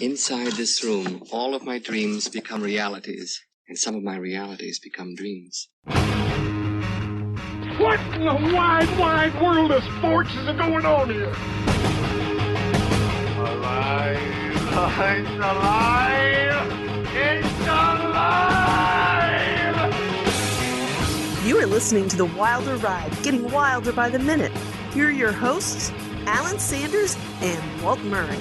Inside this room, all of my dreams become realities, and some of my realities become dreams. What in the wide, wide world of sports is going on here? Alive! It's alive! It's alive! You are listening to The Wilder Ride, getting wilder by the minute. Here are your hosts, Alan Sanders and Walt Murray.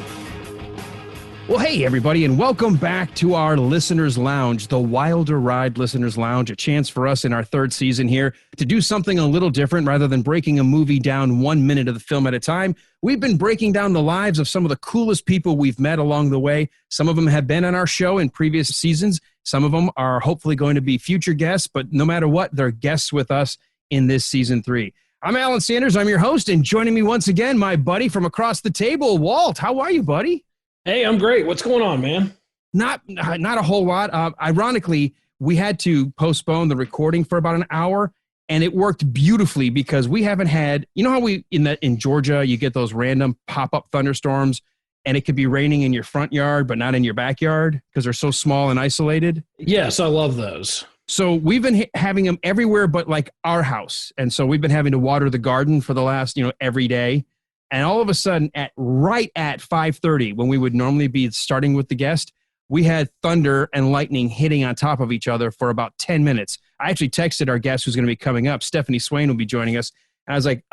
Well, hey, everybody, and welcome back to our Listeners Lounge, the Wilder Ride Listeners Lounge, a chance for us in our third season here to do something a little different rather than breaking a movie down 1 minute of the film at a time. We've been breaking down the lives of some of the coolest people we've met along the way. Some of them have been on our show in previous seasons. Some of them are hopefully going to be future guests, but no matter what, they're guests with us in this season 3. I'm Alan Sanders. I'm your host, and joining me once again, my buddy from across the table, Walt. How are you, buddy? Hey, I'm great. What's going on, man? Not a whole lot. Ironically, we had to postpone the recording for about an hour, and it worked beautifully because we haven't had, you know how in Georgia, you get those random pop-up thunderstorms, and it could be raining in your front yard, but not in your backyard because they're so small and isolated? Yes, I love those. So we've been having them everywhere but like our house. And so we've been having to water the garden for the last, every day. And all of a sudden, right at 5:30, when we would normally be starting with the guest, we had thunder and lightning hitting on top of each other for about 10 minutes. I actually texted our guest who's going to be coming up. Stephanie Swain will be joining us. And I was like,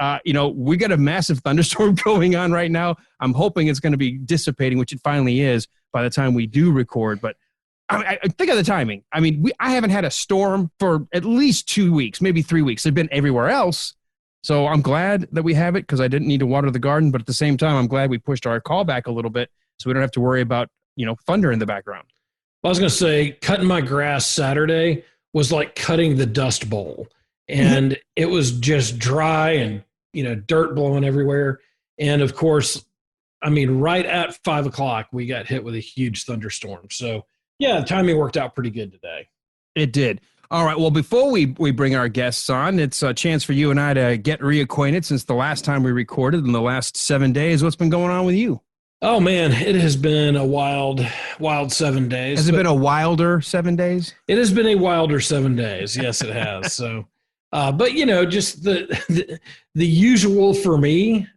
we got a massive thunderstorm going on right now. I'm hoping it's going to be dissipating, which it finally is by the time we do record. But I think of the timing. I mean, I haven't had a storm for at least 2 weeks, maybe 3 weeks. They've been everywhere else. So I'm glad that we have it because I didn't need to water the garden. But at the same time, I'm glad we pushed our call back a little bit so we don't have to worry about, thunder in the background. I was going to say, cutting my grass Saturday was like cutting the Dust Bowl. And it was just dry and, dirt blowing everywhere. And of course, right at 5 o'clock, we got hit with a huge thunderstorm. So yeah, the timing worked out pretty good today. It did. All right. Well, before we bring our guests on, it's a chance for you and I to get reacquainted since the last time we recorded in the last 7 days. What's been going on with you? Oh, man, it has been a wild 7 days. Has it been a wilder 7 days? It has been a wilder 7 days. Yes, it has. So, but, just the usual for me.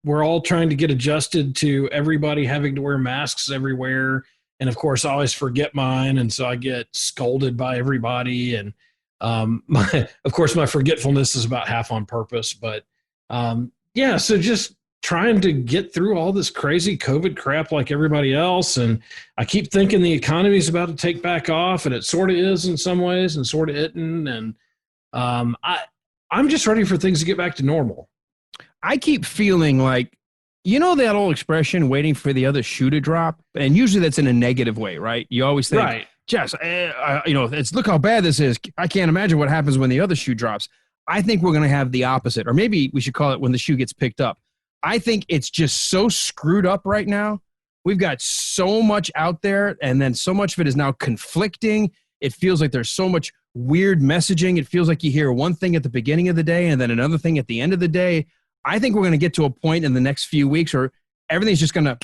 We're all trying to get adjusted to everybody having to wear masks everywhere. And of course, I always forget mine, and so I get scolded by everybody. And my forgetfulness is about half on purpose. But so just trying to get through all this crazy COVID crap like everybody else. And I keep thinking the economy is about to take back off, and it sort of is in some ways, and sort of isn't. And I'm just ready for things to get back to normal. I keep feeling like, that old expression, waiting for the other shoe to drop? And usually that's in a negative way, right? You always think, right. Jess, it's look how bad this is. I can't imagine what happens when the other shoe drops. I think we're going to have the opposite, or maybe we should call it when the shoe gets picked up. I think it's just so screwed up right now. We've got so much out there, and then so much of it is now conflicting. It feels like there's so much weird messaging. It feels like you hear one thing at the beginning of the day and then another thing at the end of the day. I think we're going to get to a point in the next few weeks where everything's just going to,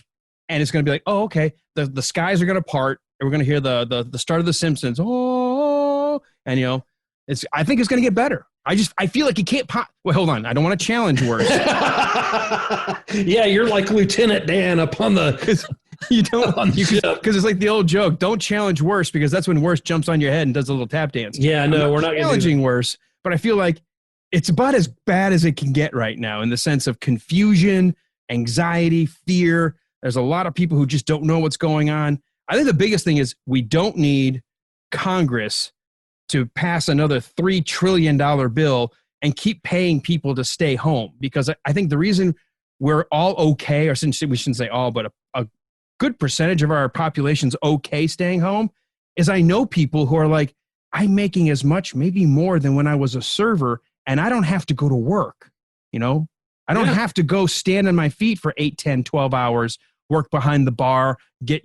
and it's going to be like, oh, okay, the skies are going to part, and we're going to hear the start of The Simpsons, oh, and I think it's going to get better. I feel like you can't pop. Well, hold on, I don't want to challenge words. Yeah, you're like Lieutenant Dan up on the. You don't because it's like the old joke. Don't challenge worse because that's when worse jumps on your head and does a little tap dance. Yeah, no, we're not challenging worse, but I feel like it's about as bad as it can get right now in the sense of confusion, anxiety, fear. There's a lot of people who just don't know what's going on. I think the biggest thing is we don't need Congress to pass another $3 trillion bill and keep paying people to stay home, because I think the reason we're all okay, or we shouldn't say all, but a good percentage of our population's okay staying home is I know people who are like, I'm making as much, maybe more than when I was a server, and I don't have to go to work, I don't have to go stand on my feet for 8, 10, 12 hours, work behind the bar, get,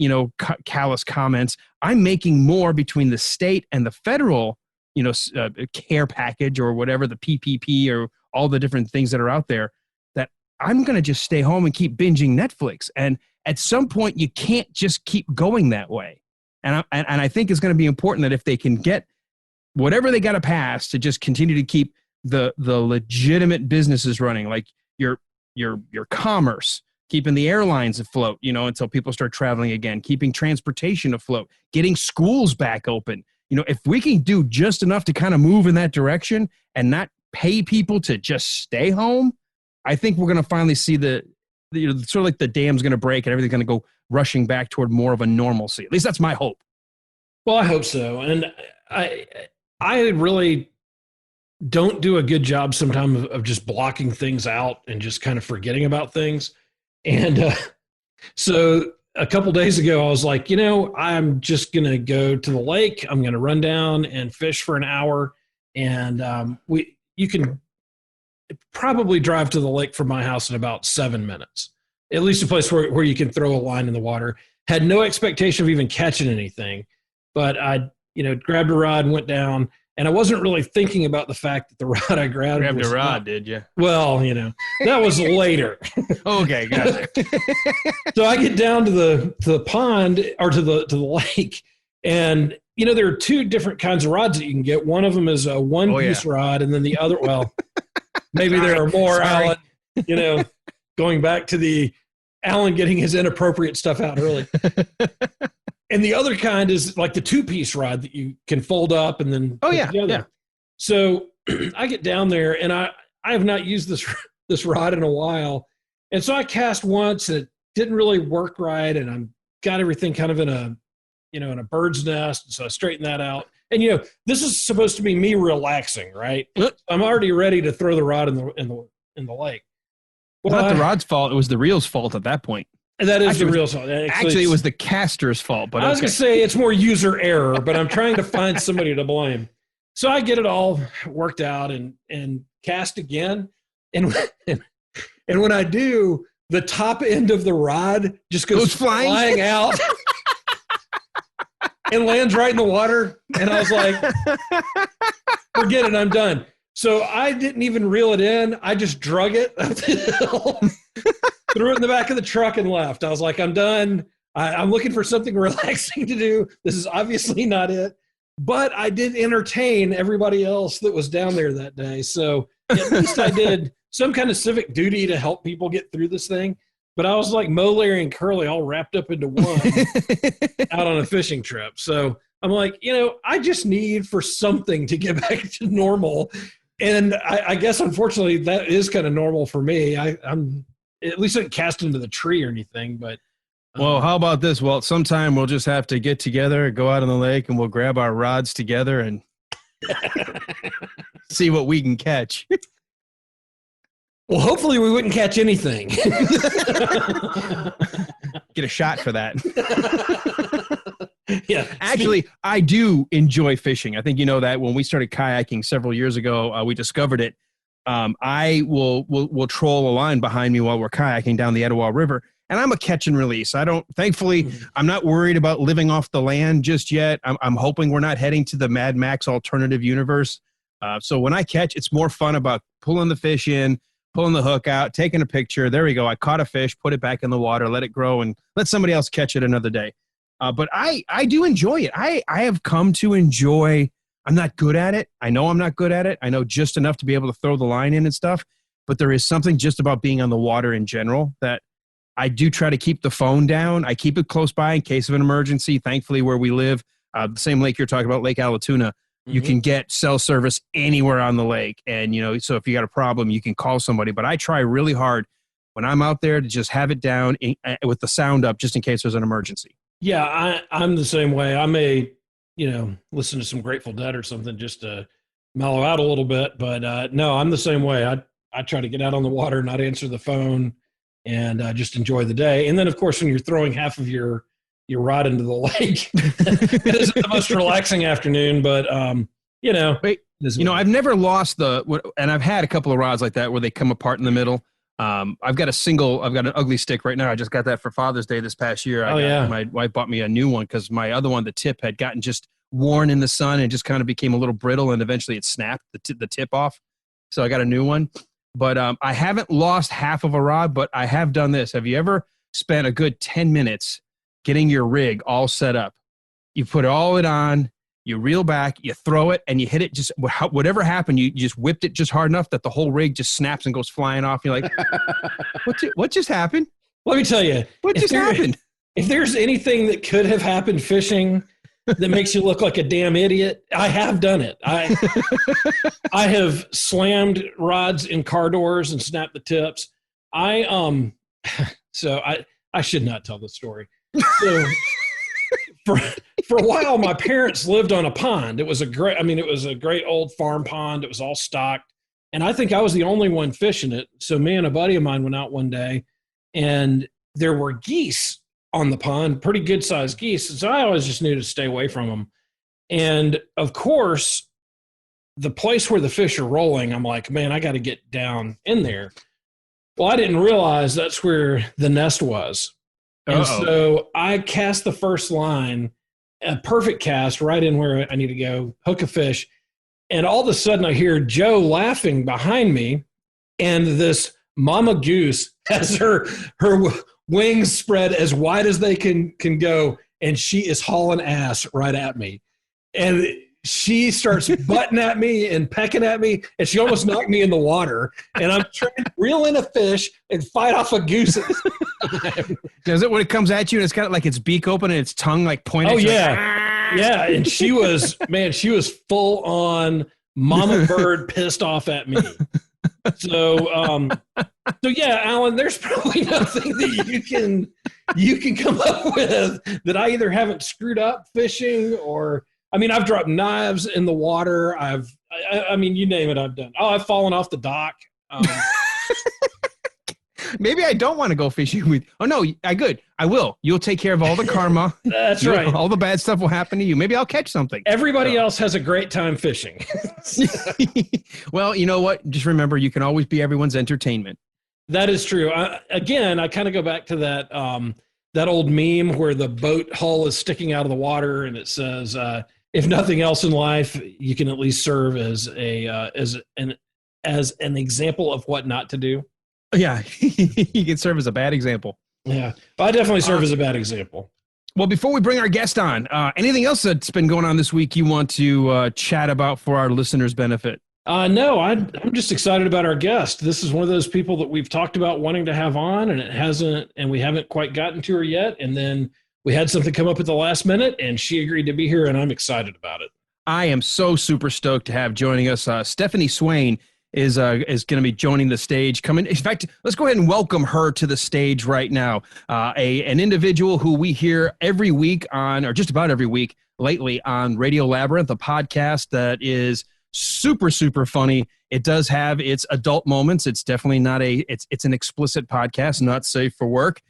callous comments. I'm making more between the state and the federal, care package or whatever, the PPP or all the different things that are out there, that I'm going to just stay home and keep binging Netflix. And at some point you can't just keep going that way. And I think it's going to be important that if they can get whatever they got to pass to just continue to keep the legitimate businesses running, like your commerce, keeping the airlines afloat, until people start traveling again, keeping transportation afloat, getting schools back open. If we can do just enough to kind of move in that direction and not pay people to just stay home, I think we're going to finally see sort of like the dam's going to break and everything's going to go rushing back toward more of a normalcy. At least that's my hope. Well, I hope so. And I really don't do a good job sometimes of just blocking things out and just kind of forgetting about things. And so a couple days ago, I was like, I'm just going to go to the lake. I'm going to run down and fish for an hour. And you can probably drive to the lake from my house in about 7 minutes, at least a place where you can throw a line in the water. Had no expectation of even catching anything, but I, grabbed a rod and went down. And I wasn't really thinking about the fact that the rod I grabbed a rod, did you? Well, that was later. Okay, gotcha. So I get down to the pond or to the lake, and there are two different kinds of rods that you can get. One of them is a one-piece rod, and then the other, well, maybe there are more. Alan, going back to the Alan getting his inappropriate stuff out early. And the other kind is like the two-piece rod that you can fold up and then put together. Yeah. So I get down there, and I have not used this rod in a while. And so I cast once, and it didn't really work right, and I got everything kind of in a bird's nest. So I straightened that out. And this is supposed to be me relaxing, right? I'm already ready to throw the rod in the lake. Well, not the rod's fault. It was the reel's fault at that point. That is the real fault. Actually, it was the caster's fault. But I was going to say it's more user error, but I'm trying to find somebody to blame. So I get it all worked out and cast again. And when I do, the top end of the rod just goes flying out and lands right in the water. And I was like, forget it, I'm done. So I didn't even reel it in. I just drug it up the hill, threw it in the back of the truck, and left. I was like, I'm done. I'm looking for something relaxing to do. This is obviously not it. But I did entertain everybody else that was down there that day. So at least I did some kind of civic duty to help people get through this thing. But I was like Mo, Larry, and Curly all wrapped up into one out on a fishing trip. So I'm like, I just need for something to get back to normal. And I guess, unfortunately, that is kind of normal for me. I'm at least I didn't cast into the tree or anything. But well, how about this? Well, sometime we'll just have to get together, go out on the lake, and we'll grab our rods together and see what we can catch. Well, hopefully we wouldn't catch anything. Get a shot for that. Yeah. Actually, I do enjoy fishing. I think you know that when we started kayaking several years ago, we discovered it. I will troll a line behind me while we're kayaking down the Etowah River, and I'm a catch and release. Thankfully, I'm not worried about living off the land just yet. I'm hoping we're not heading to the Mad Max alternative universe. So when I catch, it's more fun about pulling the fish in, pulling the hook out, taking a picture. There we go. I caught a fish, put it back in the water, let it grow, and let somebody else catch it another day. But I do enjoy it. I have come to enjoy. I'm not good at it. I know I'm not good at it. I know just enough to be able to throw the line in and stuff. But there is something just about being on the water in general that I do try to keep the phone down. I keep it close by in case of an emergency. Thankfully, where we live, the same lake you're talking about, Lake Allatoona, you can get cell service anywhere on the lake. And, so if you got a problem, you can call somebody. But I try really hard when I'm out there to just have it down with the sound up just in case there's an emergency. Yeah, I'm the same way. I may, listen to some Grateful Dead or something just to mellow out a little bit. But no, I'm the same way. I try to get out on the water, not answer the phone, and just enjoy the day. And then, of course, when you're throwing half of your rod into the lake, it isn't the most relaxing afternoon. But, I've never lost and I've had a couple of rods like that where they come apart in the middle. I've got an ugly stick right now. I just got that for Father's Day this past year. My wife bought me a new one because my other one, the tip, had gotten just worn in the sun and just kind of became a little brittle, and eventually it snapped the tip off. So I got a new one. But I haven't lost half of a rod, but I have done this. Have you ever spent a good 10 minutes getting your rig all set up. You put all it on, you reel back, you throw it, and you hit it. Just whatever happened, you just whipped it just hard enough that the whole rig just snaps and goes flying off. You're like, what just happened? Let me tell you. What just happened? If there's anything that could have happened fishing that makes you look like a damn idiot, I have done it. I have slammed rods in car doors and snapped the tips. So I should not tell the story. So for a while, my parents lived on a pond. It was a great old farm pond. It was all stocked. And I think I was the only one fishing it. So me and a buddy of mine went out one day, and there were geese on the pond, pretty good sized geese. So I always just knew to stay away from them. And of course, the place where the fish are rolling, I'm like, man, I got to get down in there. Well, I didn't realize that's where the nest was. And so I cast the first line, a perfect cast right in where I need to go, hook a fish. And all of a sudden I hear Joe laughing behind me, and this mama goose has her wings spread as wide as they can go, and she is hauling ass right at me. And she starts butting at me and pecking at me, and she almost knocked me in the water. And I'm trying to reel in a fish and fight off a goose at the same time. Does it when it comes at you and it's got like its beak open and its tongue like pointing? Oh, yeah. Yeah. And she was full on mama bird pissed off at me. So yeah, Alan, there's probably nothing that you can come up with that I either haven't screwed up fishing or, I mean, I've dropped knives in the water. I mean, you name it, I've done. Oh, I've fallen off the dock. Maybe I don't want to go fishing with. Oh no, I will. You'll take care of all the karma. That's right. All the bad stuff will happen to you. Maybe I'll catch something. Everybody else has a great time fishing. Well, you know what? Just remember, you can always be everyone's entertainment. That is true. I kind of go back to that old meme where the boat hull is sticking out of the water, and it says, "If nothing else in life, you can at least serve as an example of what not to do." Yeah, you can serve as a bad example. Yeah, I definitely serve as a bad example. Well, before we bring our guest on, anything else that's been going on this week you want to chat about for our listeners' benefit? No, I'm just excited about our guest. This is one of those people that we've talked about wanting to have on, and we haven't quite gotten to her yet. And then we had something come up at the last minute, and she agreed to be here, and I'm excited about it. I am so super stoked to have joining us. Stephanie Swain is going to be joining the stage. In fact, let's go ahead and welcome her to the stage right now. An individual who we hear every week on, or just about every week lately, on Radio Labyrinth, a podcast that is super, super funny. It does have its adult moments. It's definitely not it's an explicit podcast, not safe for work.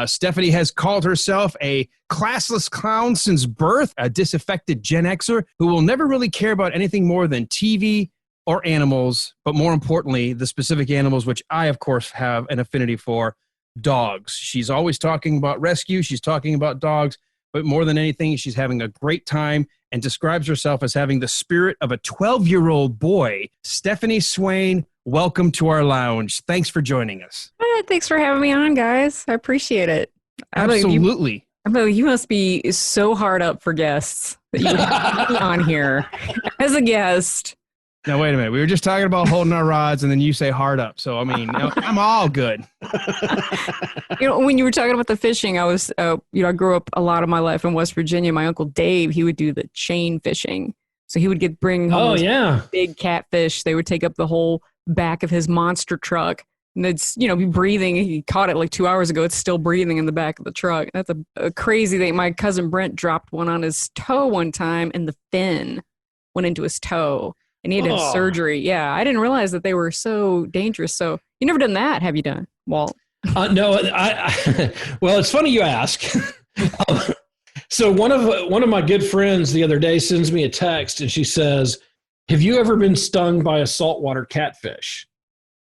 Stephanie has called herself a classless clown since birth, a disaffected Gen Xer who will never really care about anything more than TV or animals, but more importantly, the specific animals, which I, of course, have an affinity for, dogs. She's always talking about rescue. She's talking about dogs, but more than anything, she's having a great time and describes herself as having the spirit of a 12-year-old boy. Stephanie Swain, welcome to our lounge. Thanks for joining us. Thanks for having me on, guys. I appreciate it. Absolutely. You must be so hard up for guests that you would have me on here as a guest. Now, wait a minute. We were just talking about holding our rods, and then you say hard up. So, I mean, I'm all good. When you were talking about the fishing, I was, I grew up a lot of my life in West Virginia. My Uncle Dave, he would do the chain fishing. So he would bring home big catfish. They would take up the whole back of his monster truck. And it's, be breathing. He caught it like 2 hours ago. It's still breathing in the back of the truck. That's a crazy thing. My cousin Brent dropped one on his toe one time, and the fin went into his toe. And he had to have surgery. Yeah, I didn't realize that they were so dangerous. So you never done that, have you done, Walt? No, well, it's funny you ask. So one of my good friends the other day sends me a text, and she says, "Have you ever been stung by a saltwater catfish?"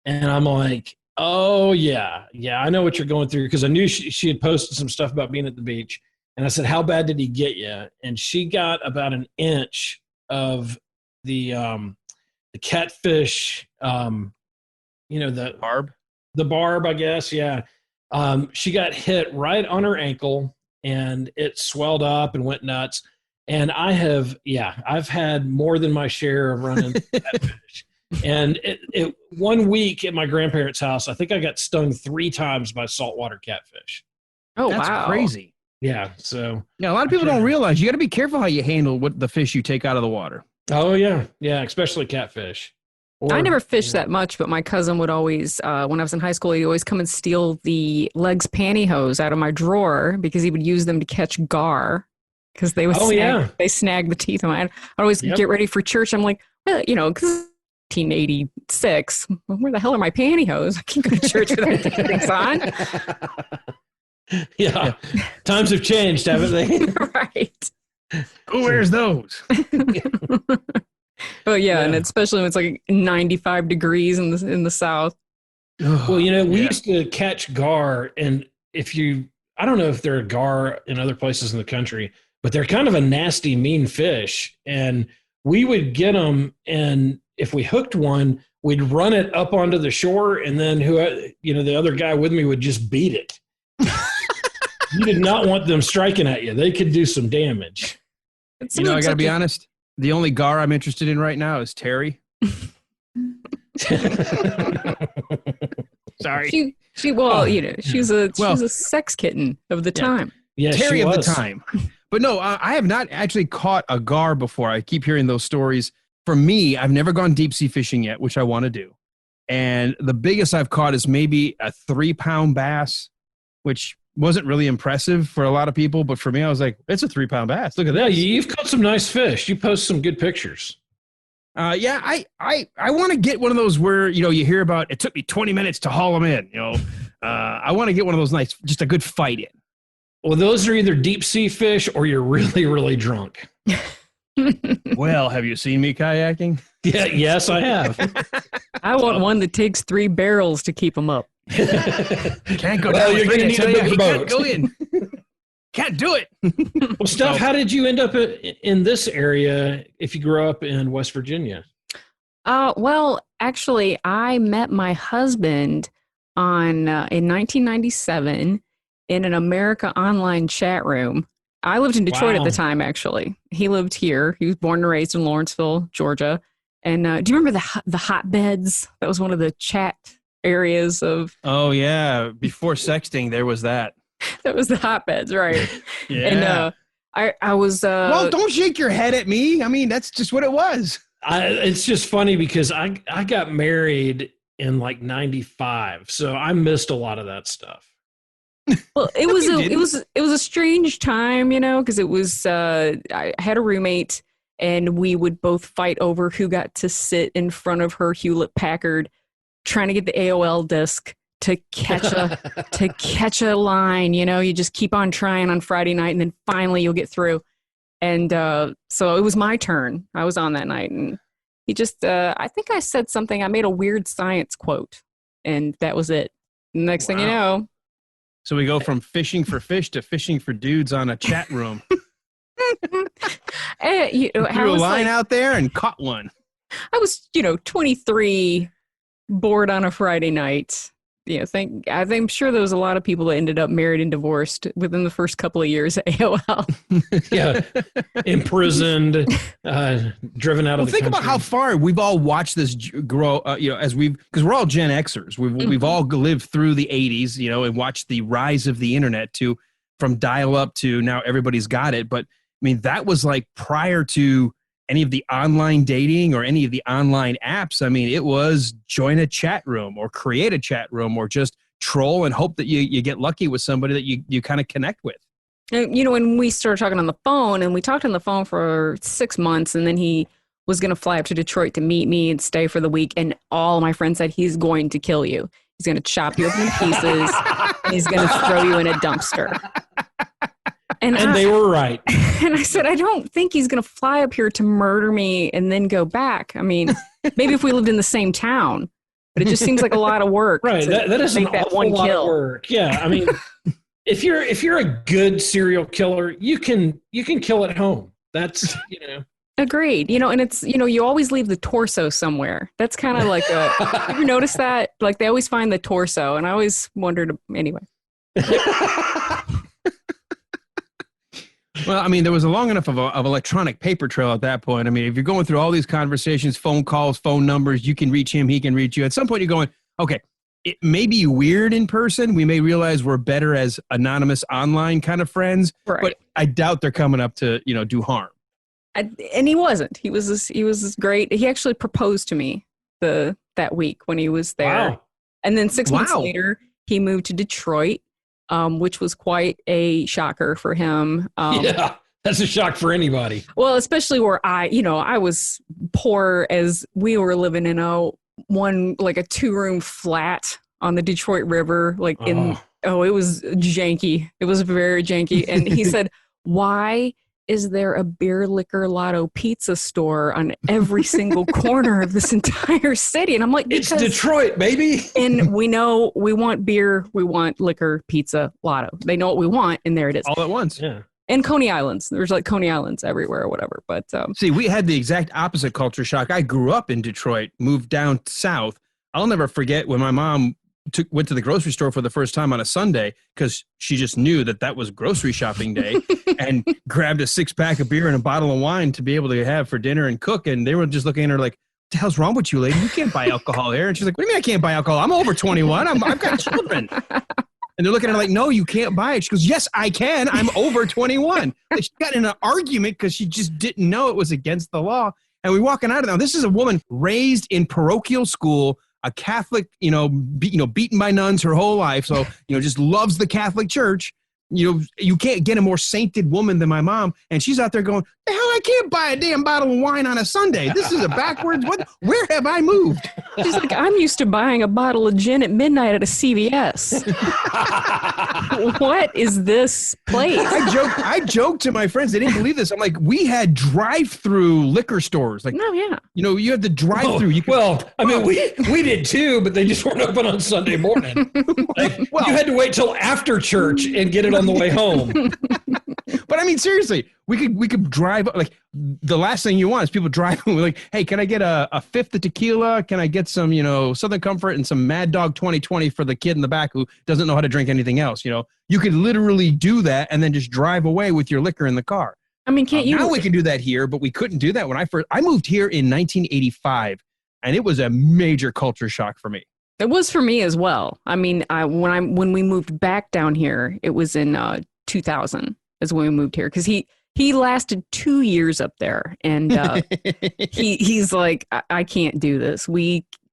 And I'm like, "Oh yeah, I know what you're going through," because I knew she had posted some stuff about being at the beach. And I said, "How bad did he get you?" And she got about an inch of the catfish, the barb, I guess. Yeah. She got hit right on her ankle, and it swelled up and went nuts. And I've had more than my share of running catfish. And it 1 week at my grandparents' house, I think I got stung 3 times by saltwater catfish. Oh, That's wow. crazy. Yeah. So yeah, a lot of people don't realize you got to be careful how you handle what the fish you take out of the water. Oh yeah. Yeah. Especially catfish. I never fished that much, but my cousin would always, when I was in high school, he'd always come and steal the legs pantyhose out of my drawer because he would use them to catch gar because they would they snag the teeth. I'd always get ready for church. I'm like, well, you know, because 1986, where the hell are my pantyhose? I can't go to church without things on. Yeah. Times have changed, haven't they? Right. Who wears those? Oh yeah, and especially when it's like 95 degrees in the south. Well, you know, we used to catch gar, and I don't know if they're a gar in other places in the country, but they're kind of a nasty, mean fish. And we would get them, and if we hooked one, we'd run it up onto the shore, and then the other guy with me would just beat it. You did not want them striking at you. They could do some damage. You know, I got to be honest. The only gar I'm interested in right now is Terry. Sorry. She was a sex kitten of the time. Yeah, Terry of the time. But no, I have not actually caught a gar before. I keep hearing those stories. For me, I've never gone deep sea fishing yet, which I want to do. And the biggest I've caught is maybe a 3-pound bass, which wasn't really impressive for a lot of people, but for me, I was like, it's a 3-pound bass. Look at that. You've caught some nice fish. You post some good pictures. I want to get one of those where, you know, you hear about, it took me 20 minutes to haul them in, you know. I want to get one of those nice, just a good fight in. Well, those are either deep sea fish or you're really, really drunk. Well, have you seen me kayaking? Yeah, yes, I have. I want one that takes 3 barrels to keep them up. Can't go well, down. You're going to need a bigger boat. Can't go in. Can't do it. Well, Steph, how did you end up in this area if you grew up in West Virginia? Well, actually, I met my husband in 1997 in an America Online chat room. I lived in Detroit at the time, actually. He lived here. He was born and raised in Lawrenceville, Georgia. And do you remember the hotbeds? That was one of the chat areas of. Oh yeah, before sexting, there was that. That was the hotbeds, right? Yeah. And I was. Well, don't shake your head at me. I mean, that's just what it was. It's just funny because I got married in like 95, so I missed a lot of that stuff. Well, it was a strange time, you know, because it was I had a roommate and we would both fight over who got to sit in front of her Hewlett Packard, trying to get the AOL disk to catch a line. You know, you just keep on trying on Friday night, and then finally you'll get through. And so it was my turn. I was on that night, and he just I think I said something. I made a weird science quote, and that was it. Next thing you know. So we go from fishing for fish to fishing for dudes on a chat room. You know, threw a line out there and caught one. I was, 23, bored on a Friday night. You know, I'm sure there was a lot of people that ended up married and divorced within the first couple of years at AOL. Yeah, imprisoned, driven out of the country. Think about how far we've all watched this grow. Because we're all Gen Xers. We've all lived through the 80s, you know, and watched the rise of the internet from dial up to now everybody's got it. But I mean, that was like prior to any of the online dating or any of the online apps. I mean, it was join a chat room or create a chat room or just troll and hope that you get lucky with somebody that you kind of connect with. You know, when we started talking on the phone, and we talked on the phone for 6 months, and then he was going to fly up to Detroit to meet me and stay for the week. And all my friends said, he's going to kill you. He's going to chop you up in pieces. And he's going to throw you in a dumpster. And they were right. And I said, I don't think he's going to fly up here to murder me and then go back. I mean, maybe if we lived in the same town, but it just seems like a lot of work. Right. That is make that one lot kill. Of work. Yeah. I mean, if you're a good serial killer, you can kill at home. That's, Agreed. You know, and it's, you always leave the torso somewhere. That's kind of like you ever notice that? Like they always find the torso, and I always wondered anyway. Well, I mean, there was a long enough of electronic paper trail at that point. I mean, if you're going through all these conversations, phone calls, phone numbers, you can reach him, he can reach you. At some point, you're going, okay, it may be weird in person. We may realize we're better as anonymous online kind of friends, right. But I doubt they're coming up to, do harm. And he wasn't. He was great. He actually proposed to me that week when he was there. Wow. And then 6 months later, he moved to Detroit. Which was quite a shocker for him. Yeah, that's a shock for anybody. Well, especially where I was poor as we were living in a 2-room flat on the Detroit River. It was janky. It was very janky. And he said, why is there a beer, liquor, lotto pizza store on every single corner of this entire city? And I'm like, it's Detroit, baby. And we know we want beer, we want liquor, pizza, lotto. They know what we want, and there it is. All at once. Yeah. And Coney Islands. There's Coney Islands everywhere or whatever. But see, we had the exact opposite culture shock. I grew up in Detroit, moved down south. I'll never forget when my mom went to the grocery store for the first time on a Sunday because she just knew that was grocery shopping day and grabbed a 6-pack of beer and a bottle of wine to be able to have for dinner and cook. And they were just looking at her like, what the hell's wrong with you, lady? You can't buy alcohol here. And she's like, what do you mean I can't buy alcohol? I'm over 21. I've got children. And they're looking at her like, no, you can't buy it. She goes, yes, I can. I'm over 21. Like she got in an argument because she just didn't know it was against the law. And we're walking out of there. Now, this is a woman raised in parochial school, a Catholic, beaten by nuns her whole life. So, just loves the Catholic Church. You can't get a more sainted woman than my mom. And she's out there going, the hell, I can't buy a damn bottle of wine on a Sunday. This is a backwards. Where have I moved? She's like, I'm used to buying a bottle of gin at midnight at a CVS. What is this place? I joked to my friends. They didn't believe this. I'm like, we had drive-through liquor stores. Like, oh, yeah. You had the drive-through. We did too, but they just weren't open on Sunday morning. You had to wait till after church and get it on the way home. But I mean, seriously, we could drive, like, the last thing you want is people driving like, hey, can I get a fifth of tequila? Can I get some, Southern Comfort and some Mad Dog 2020 for the kid in the back who doesn't know how to drink anything else? You could literally do that and then just drive away with your liquor in the car. I mean, can't you? Now we can do that here, but we couldn't do that when I moved here in 1985, and it was a major culture shock for me. It was for me as well. I mean, when we moved back down here, it was in 2000 is when we moved here because he lasted 2 years up there, and he's like, I can't do this.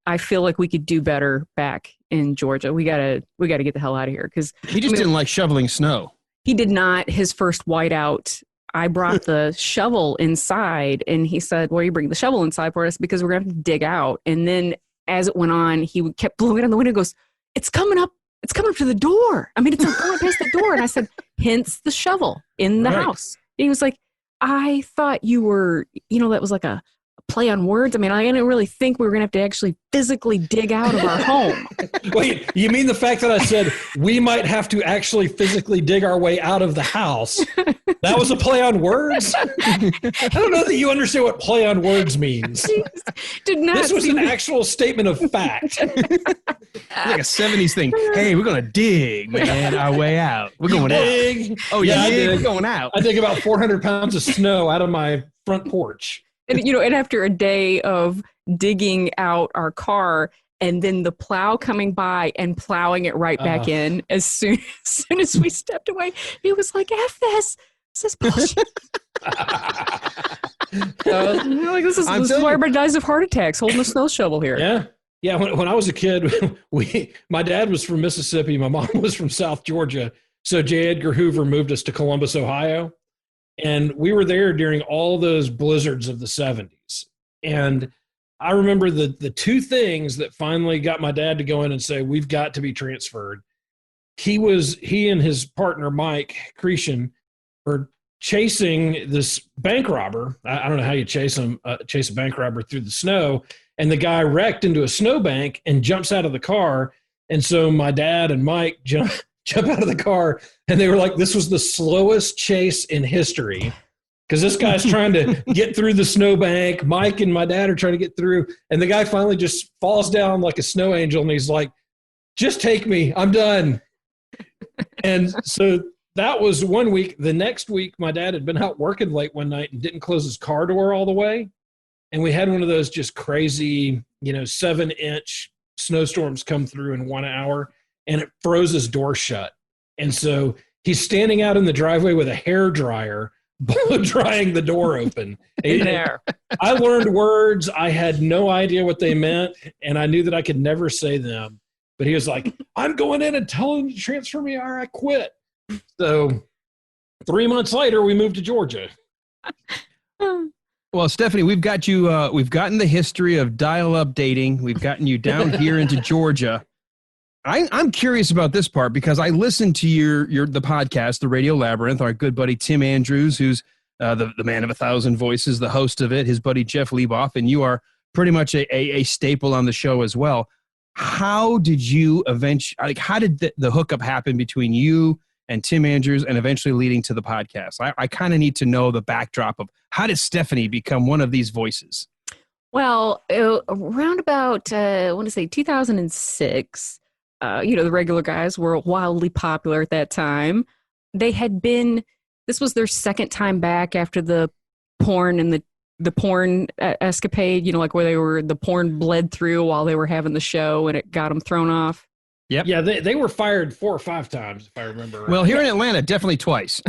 I feel like we could do better back in Georgia. We gotta get the hell out of here because he just didn't like shoveling snow. He did not. His first whiteout, I brought the shovel inside, and he said, "Well, you bring the shovel inside for us because we're gonna have to dig out." And then as it went on, he kept blowing on the window. Goes, "It's coming up. It's coming up to the door. I mean, it's going past the door." And I said, "Hence the shovel in the house." And he was like, "I thought you were, that was like a play on words. I mean, I didn't really think we were going to have to actually physically dig out of our home." Wait, you mean the fact that I said we might have to actually physically dig our way out of the house? That was a play on words? I don't know that you understand what play on words means. This was an actual statement of fact. Like a 70s thing. Hey, we're going to dig, man, our way out. We're going dig. Out. Oh, yeah, we're going out. I dig about 400 pounds of snow out of my front porch. And, and after a day of digging out our car and then the plow coming by and plowing it right back in as soon as we stepped away, he was like, F this. This is bullshit. This is why everybody dies of heart attacks holding a snow shovel here. Yeah. Yeah. When I was a kid, my dad was from Mississippi. My mom was from South Georgia. So J. Edgar Hoover moved us to Columbus, Ohio. And we were there during all those blizzards of the 70s. And I remember the two things that finally got my dad to go in and say, we've got to be transferred. He and his partner, Mike Cretion, were chasing this bank robber. I don't know how you chase a bank robber through the snow. And the guy wrecked into a snowbank and jumps out of the car. And so my dad and Mike jump out of the car, and they were like, this was the slowest chase in history because this guy's trying to get through the snowbank. Mike and my dad are trying to get through, and the guy finally just falls down like a snow angel, and he's like, just take me. I'm done. And so that was one week. The next week, my dad had been out working late one night and didn't close his car door all the way. And we had one of those just crazy, 7-inch snowstorms come through in 1 hour, and it froze his door shut. And so he's standing out in the driveway with a hairdryer, blow drying the door open. In there. I learned words. I had no idea what they meant, and I knew that I could never say them. But he was like, I'm going in and telling him to transfer me or I quit. So 3 months later, we moved to Georgia. Well, Stephanie, we've got you. We've gotten the history of dial-up dating. We've gotten you down here into Georgia. I'm curious about this part because I listened to the podcast, the Radio Labyrinth. Our good buddy Tim Andrews, who's the man of 1,000 voices, the host of it. His buddy Jeff Lieboff, and you are pretty much a staple on the show as well. How did you how did the hookup happen between you and Tim Andrews and eventually leading to the podcast? I kind of need to know the backdrop of how did Stephanie become one of these voices? Well, around about, I want to say 2006, the regular guys were wildly popular at that time. This was their second time back after the porn and the porn escapade, where the porn bled through while they were having the show and it got them thrown off. Yep. Yeah, they were fired 4 or 5 times, if I remember right. Well, here in Atlanta, definitely twice.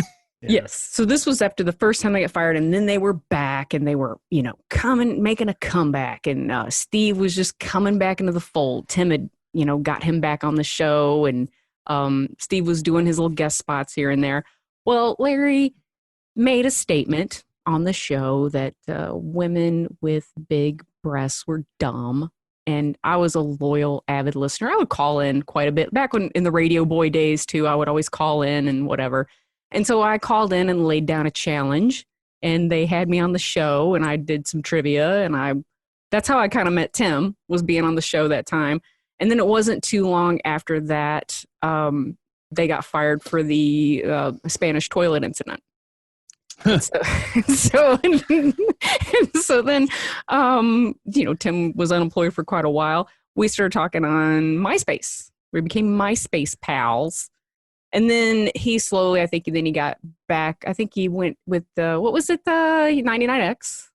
Yeah. Yes. So this was after the first time they got fired, and then they were back, and they were, making a comeback, and Steve was just coming back into the fold. Tim had, got him back on the show, and Steve was doing his little guest spots here and there. Well, Larry made a statement on the show that women with big breasts were dumb. And I was a loyal, avid listener. I would call in quite a bit. Back in the radio boy days, too, I would always call in and whatever. And so I called in and laid down a challenge. And they had me on the show, and I did some trivia. And that's how I kind of met Tim, was being on the show that time. And then it wasn't too long after that, they got fired for the Spanish toilet incident. So then, Tim was unemployed for quite a while. We started talking on MySpace. We became MySpace pals. And then he slowly, he got back. I think he went with what was it? The 99X.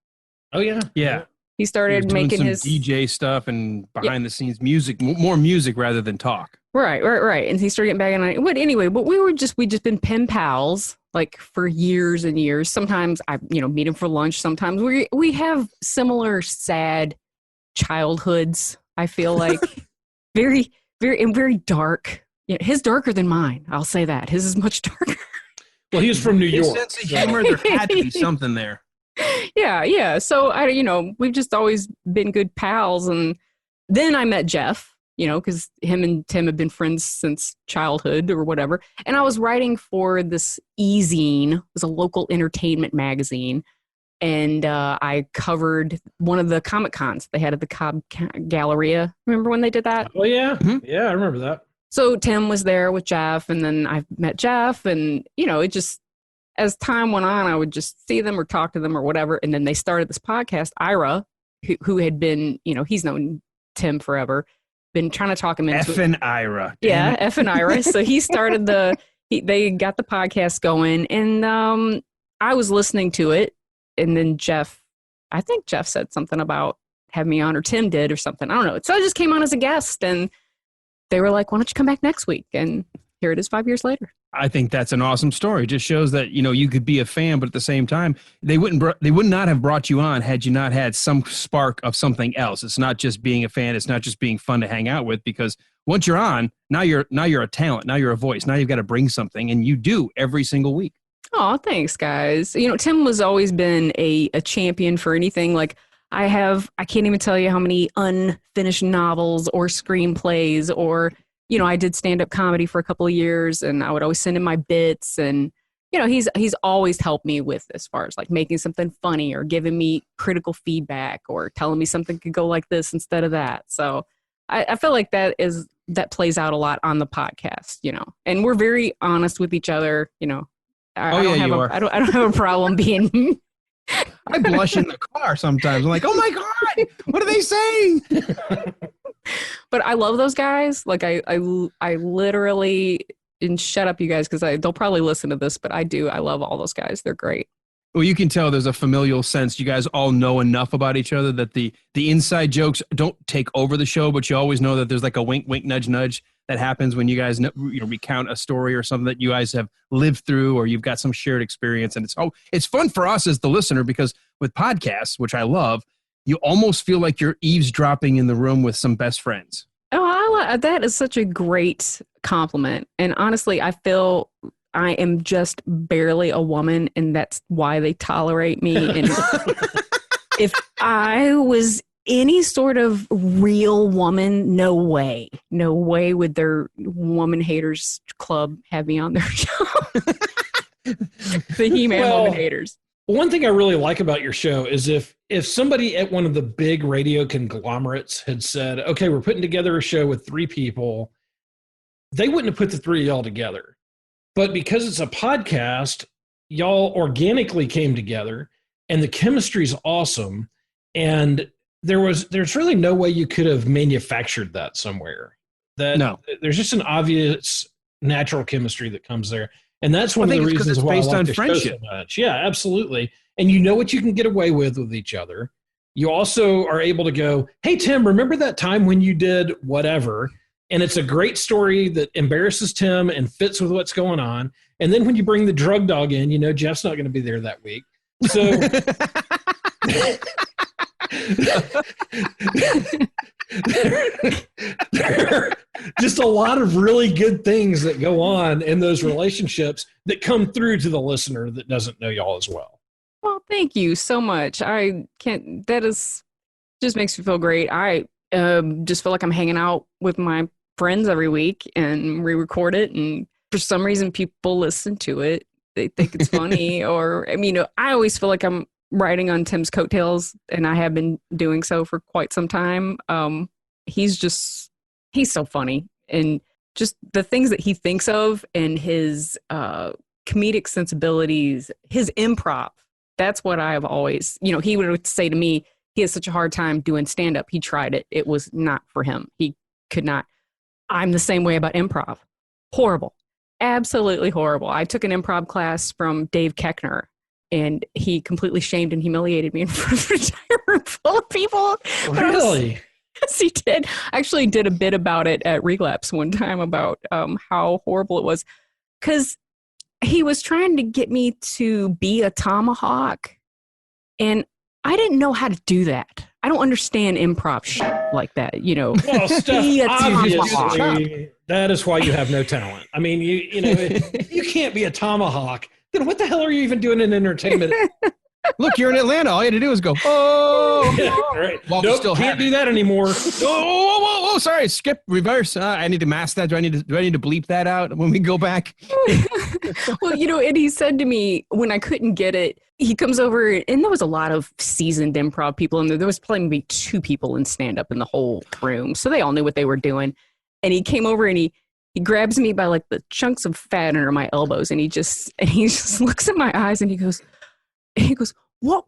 Oh, yeah. Yeah. He started making his DJ stuff and behind the scenes music, more music rather than talk. Right. And he started getting back on it. But anyway, we just been pen pals for years and years. Sometimes I, meet him for lunch. Sometimes we have similar sad childhoods. I feel like very, very, and very dark. His darker than mine. I'll say that his is much darker. Well, he's from New York. His sense of humor, there had to be something there. Yeah. So we've just always been good pals. And then I met Jeff, because him and Tim have been friends since childhood or whatever. And I was writing for this e-zine. It was a local entertainment magazine. And I covered one of the Comic Cons they had at the Cobb Galleria. Remember when they did that? Oh, yeah. Mm-hmm. Yeah, I remember that. So Tim was there with Jeff, and then I met Jeff, and, it just, as time went on, I would just see them or talk to them or whatever. And then they started this podcast. Ira, who had been, he's known Tim forever, been trying to talk him into Effing Ira. Yeah, effing Ira. So he started they got the podcast going, and I was listening to it. And then I think Jeff said something about have me on, or Tim did or something. I don't know. So I just came on as a guest, and they were like, why don't you come back next week? And here it is 5 years later. I think that's an awesome story. It just shows that, you could be a fan, but at the same time, they would not have brought you on had you not had some spark of something else. It's not just being a fan. It's not just being fun to hang out with, because once you're on, now you're a talent. Now you're a voice. Now you've got to bring something, and you do every single week. Oh, thanks, guys. Tim has always been a champion for anything. I can't even tell you how many unfinished novels or screenplays, or, I did stand-up comedy for a couple of years, and I would always send him my bits, and, he's always helped me with as far as making something funny or giving me critical feedback or telling me something could go like this instead of that. So I feel like that plays out a lot on the podcast, and we're very honest with each other, I don't have a problem being. I blush in the car sometimes. I'm like, oh my God, what are they saying? But I love those guys. I literally and shut up, you guys, because they'll probably listen to this, but I love all those guys. They're great. Well, you can tell there's a familial sense. You guys all know enough about each other that the inside jokes don't take over the show, but you always know that there's like a wink, wink, nudge, nudge that happens when you guys recount a story or something that you guys have lived through, or you've got some shared experience. And it's fun for us as the listener, because with podcasts, which I love, you almost feel like you're eavesdropping in the room with some best friends. Oh, that is such a great compliment. And honestly, I feel I am just barely a woman, and that's why they tolerate me. And if I was any sort of real woman, no way would their woman haters club have me on their show. The He-Man woman haters. One thing I really like about your show is if somebody at one of the big radio conglomerates had said, okay, we're putting together a show with 3 people, they wouldn't have put the 3 of y'all together. But because it's a podcast, y'all organically came together, and the chemistry's awesome. And there's really no way you could have manufactured that somewhere. There's just an obvious natural chemistry that comes there. And that's one of the reasons why I like the show so much. Yeah, absolutely. And you know what you can get away with each other. You also are able to go, hey, Tim, remember that time when you did whatever? And it's a great story that embarrasses Tim and fits with what's going on. And then when you bring the drug dog in, you know Jeff's not going to be there that week. So there are just a lot of really good things that go on in those relationships that come through to the listener that doesn't know y'all as well. Well, thank you so much. Just makes me feel great. I just feel like I'm hanging out with my friends every week, and we record it, and for some reason people listen to it. They think it's funny. Or I always feel like I'm riding on Tim's coattails, and I have been doing so for quite some time. He's so funny, and just the things that he thinks of, and his comedic sensibilities, his improv. That's what I've always, he would say to me, he has such a hard time doing stand-up. He tried it. It was not for him. He could not. I'm the same way about improv. Horrible. Absolutely horrible. I took an improv class from Dave Keckner, and he completely shamed and humiliated me in front of an entire room full of people. Really? Yes, he did. I actually did a bit about it at Relapse one time about how horrible it was, because he was trying to get me to be a tomahawk, and I didn't know how to do that. I don't understand improv shit like that, Well, Steph, obviously, that is why you have no talent. I mean, if you can't be a tomahawk, then what the hell are you even doing in entertainment? Look, you're in Atlanta. All you had to do is go, oh. Yeah, right. Nope, can't do that anymore. Oh, sorry. Skip, reverse. I need to mask that. Do I need to bleep that out when we go back? Well, and he said to me when I couldn't get it, he comes over, and there was a lot of seasoned improv people in there. There was probably maybe 2 people in stand-up in the whole room, so they all knew what they were doing. And he came over, and he grabs me by like the chunks of fat under my elbows, and he just looks in my eyes, and he goes, what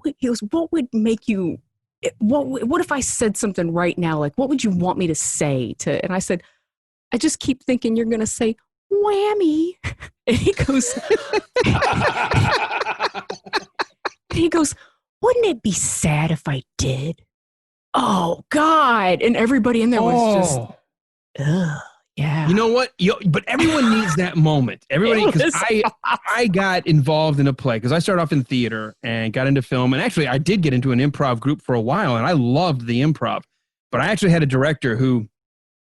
would make you, what if I said something right now? Like, what would you want me to say to, and I said, I just keep thinking you're going to say whammy. And he goes, wouldn't it be sad if I did? Oh God. And everybody in there was just, ugh. Yeah. You know what? But everyone needs that moment. Everybody, because I got involved in a play, because I started off in theater and got into film. And actually, I did get into an improv group for a while, and I loved the improv. But I actually had a director who,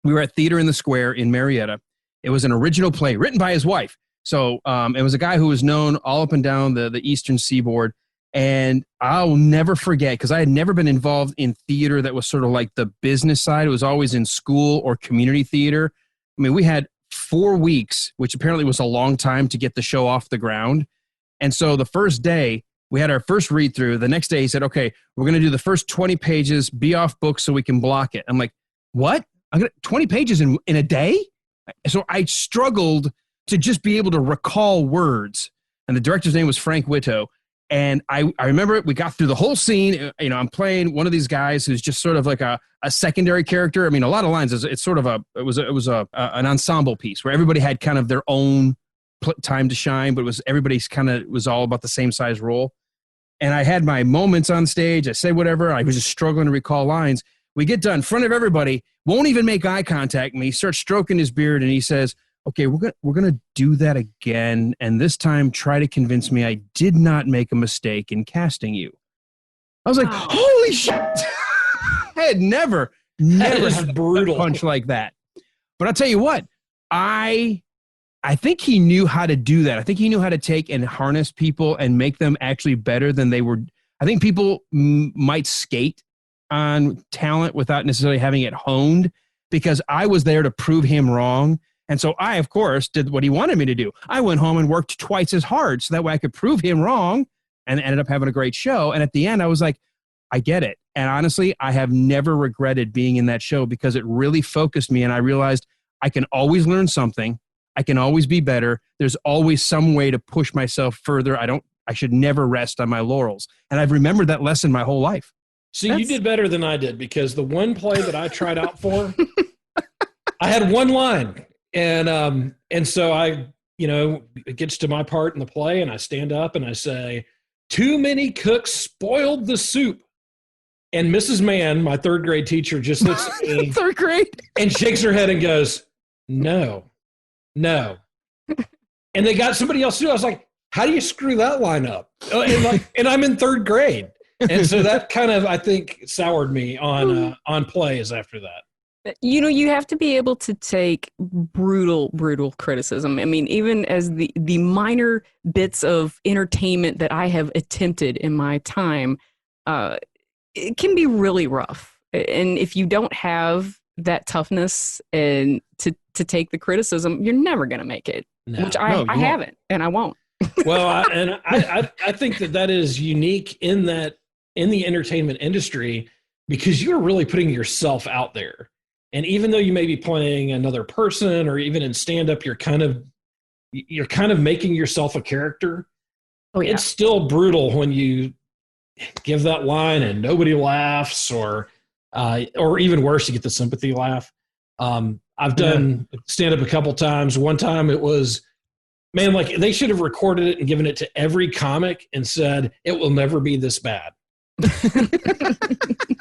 we were at Theater in the Square in Marietta. It was an original play written by his wife. So it was a guy who was known all up and down the Eastern Seaboard. And I'll never forget, because I had never been involved in theater that was sort of like the business side. It was always in school or community theater. I mean, we had 4 weeks, which apparently was a long time to get the show off the ground. And so the first day, we had our first read through. The next day, he said, okay, we're going to do the first 20 pages, be off book so we can block it. I'm like, what? I'm going to 20 pages in a day? So I struggled to just be able to recall words. And the director's name was Frank Whitto. And I remember it. We got through the whole scene. You know, I'm playing one of these guys who's just sort of like a secondary character. I mean, a lot of lines. It's sort of it was an ensemble piece where everybody had kind of their own time to shine, but everybody's kind of was all about the same size role. And I had my moments on stage. I said whatever. I was just struggling to recall lines. We get done in front of everybody. Won't even make eye contact with me. He starts stroking his beard and he says, okay, we're gonna do that again, and this time try to convince me I did not make a mistake in casting you. I was like, holy shit! I had never had brutal a punch like that. But I'll tell you what, I think he knew how to do that. I think he knew how to take and harness people and make them actually better than they were. I think people might skate on talent without necessarily having it honed, because I was there to prove him wrong. And so I, of course, did what he wanted me to do. I went home and worked twice as hard so that way I could prove him wrong, and ended up having a great show. And at the end, I was like, I get it. And honestly, I have never regretted being in that show because it really focused me. And I realized I can always learn something. I can always be better. There's always some way to push myself further. I should never rest on my laurels. And I've remembered that lesson my whole life. See, you did better than I did, because the one play that I tried out for, I had one line. And so it gets to my part in the play, and I stand up and I say, too many cooks spoiled the soup. And Mrs. Mann, my third grade teacher, just looks at me third grade and shakes her head and goes, no. And they got somebody else to do it. I was like, how do you screw that line up? And I'm in third grade. And so that kind of, I think, soured me on plays after that. You know, you have to be able to take brutal criticism. I mean, even as the minor bits of entertainment that I have attempted in my time, it can be really rough. And if you don't have that toughness and to take the criticism, you're never going to make it, which I haven't, and I won't. Well, I think that is unique in the entertainment industry, because you're really putting yourself out there. And even though you may be playing another person, or even in stand-up, you're kind of making yourself a character. Oh, yeah. It's still brutal when you give that line and nobody laughs, or even worse, you get the sympathy laugh. I've done stand-up a couple times. One time it was, man, like they should have recorded it and given it to every comic and said, it will never be this bad.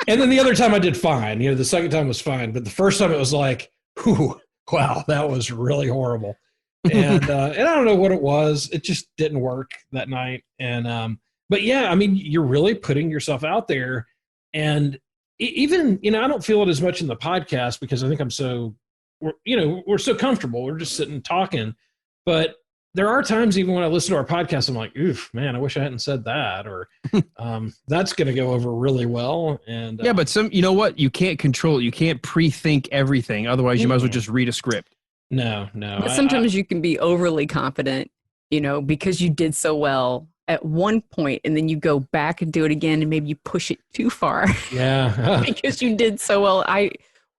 And then the other time I did fine. The second time was fine, but the first time it was like, whew, wow, that was really horrible. And I don't know what it was. It just didn't work that night. And but yeah, I mean, you're really putting yourself out there. And even I don't feel it as much in the podcast, because I think we're so comfortable. We're just sitting talking. But there are times, even when I listen to our podcast, I'm like, oof, man, I wish I hadn't said that, or that's going to go over really well. And yeah, but you know what? You can't control it. You can't pre-think everything. Otherwise, you might as well just read a script. No. But sometimes you can be overly confident, because you did so well at one point, and then you go back and do it again, and maybe you push it too far. Yeah. Because you did so well.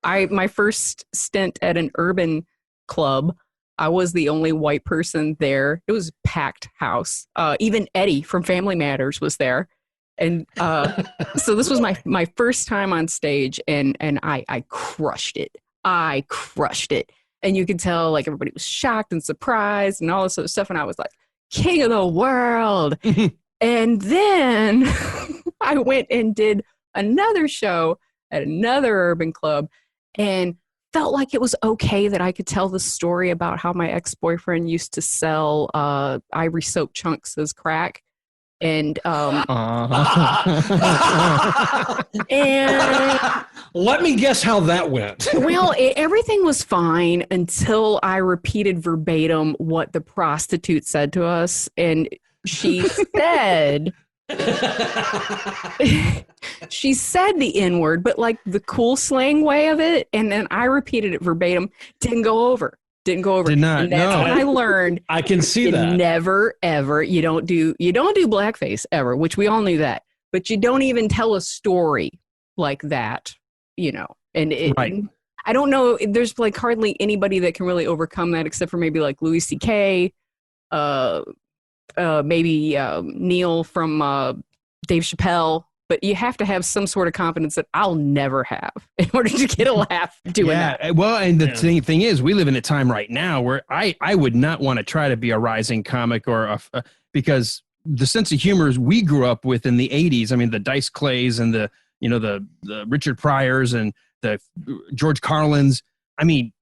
My first stint at an urban club, I was the only white person there. It was a packed house. Even Eddie from Family Matters was there. And so this was my first time on stage, and I crushed it. I crushed it. And you could tell, like, everybody was shocked and surprised and all this other stuff. And I was like, king of the world. And then I went and did another show at another urban club, and felt like it was okay that I could tell the story about how my ex-boyfriend used to sell ivory soap chunks as crack. And and let me guess how that went. Well, everything was fine until I repeated verbatim what the prostitute said to us. And she said... she said the N-word, but like the cool slang way of it, and then I repeated it verbatim. Didn't go over. Did not. And that's when I learned. I can see that. Never, ever. You don't do blackface ever, which we all knew that. But you don't even tell a story like that, And right. I don't know. There's like hardly anybody that can really overcome that, except for maybe like Louis C.K. maybe Neil from Dave Chappelle. But you have to have some sort of confidence that I'll never have in order to get a laugh doing that. Well, and the thing is, we live in a time right now where I would not want to try to be a rising comic or because the sense of humor we grew up with in the 80s, I mean, the Dice Clays and the Richard Pryors and the George Carlins, I mean,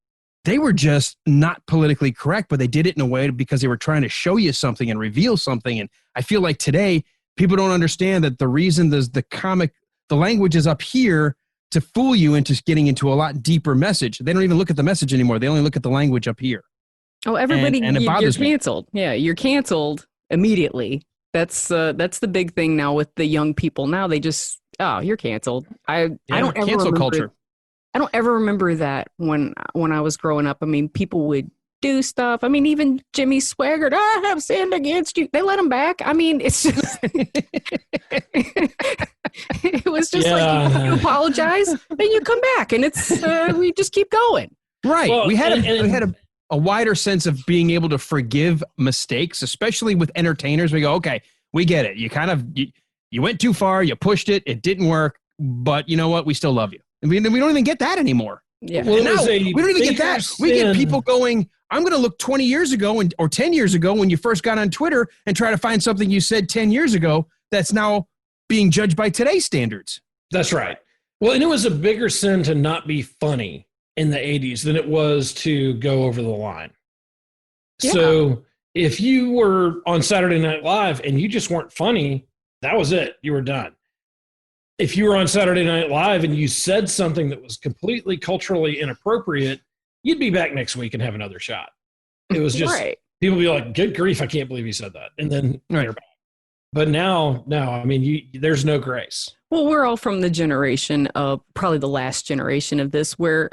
they were just not politically correct, but they did it in a way because they were trying to show you something and reveal something. And I feel like today, people don't understand that the reason the language is up here to fool you into getting into a lot deeper message. They don't even look at the message anymore. They only look at the language up here. Oh, everybody, and you're canceled. Me. Yeah, you're canceled immediately. That's the big thing now with the young people. Now they just, you're canceled. I don't ever cancel remember, culture. I don't ever remember that when I was growing up. I mean, people would do stuff. I mean, even Jimmy Swaggart, I have sinned against you. They let him back. I mean, it's just, it was just like, you apologize, then you come back, and it's, we just keep going. Right. Well, we had a wider sense of being able to forgive mistakes, especially with entertainers. We go, okay, we get it. You kind of, you went too far, you pushed it, it didn't work, but you know what? We still love you. And we don't even get that anymore. Yeah. Well, we don't even get that. We get people going, I'm going to look 20 years ago or 10 years ago when you first got on Twitter and try to find something you said 10 years ago that's now being judged by today's standards. That's right. Well, and it was a bigger sin to not be funny in the 80s than it was to go over the line. Yeah. So if you were on Saturday Night Live and you just weren't funny, that was it. You were done. If you were on Saturday Night Live and you said something that was completely culturally inappropriate, you'd be back next week and have another shot. It was just, people be like, good grief, I can't believe he said that. And then you're back. But now, I mean, there's no grace. Well, we're all from the generation of, probably the last generation of this, where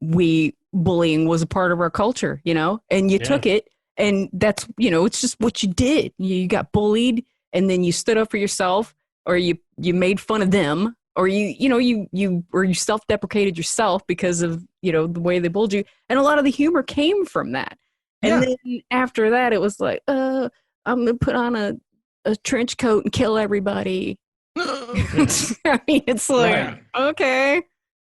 bullying was a part of our culture, and you took it, and that's, it's just what you did. You got bullied, and then you stood up for yourself, or you made fun of them, or you self-deprecated yourself because of, the way they bullied you. And a lot of the humor came from that. And then after that, it was like, I'm going to put on a trench coat and kill everybody. I mean, it's like, okay.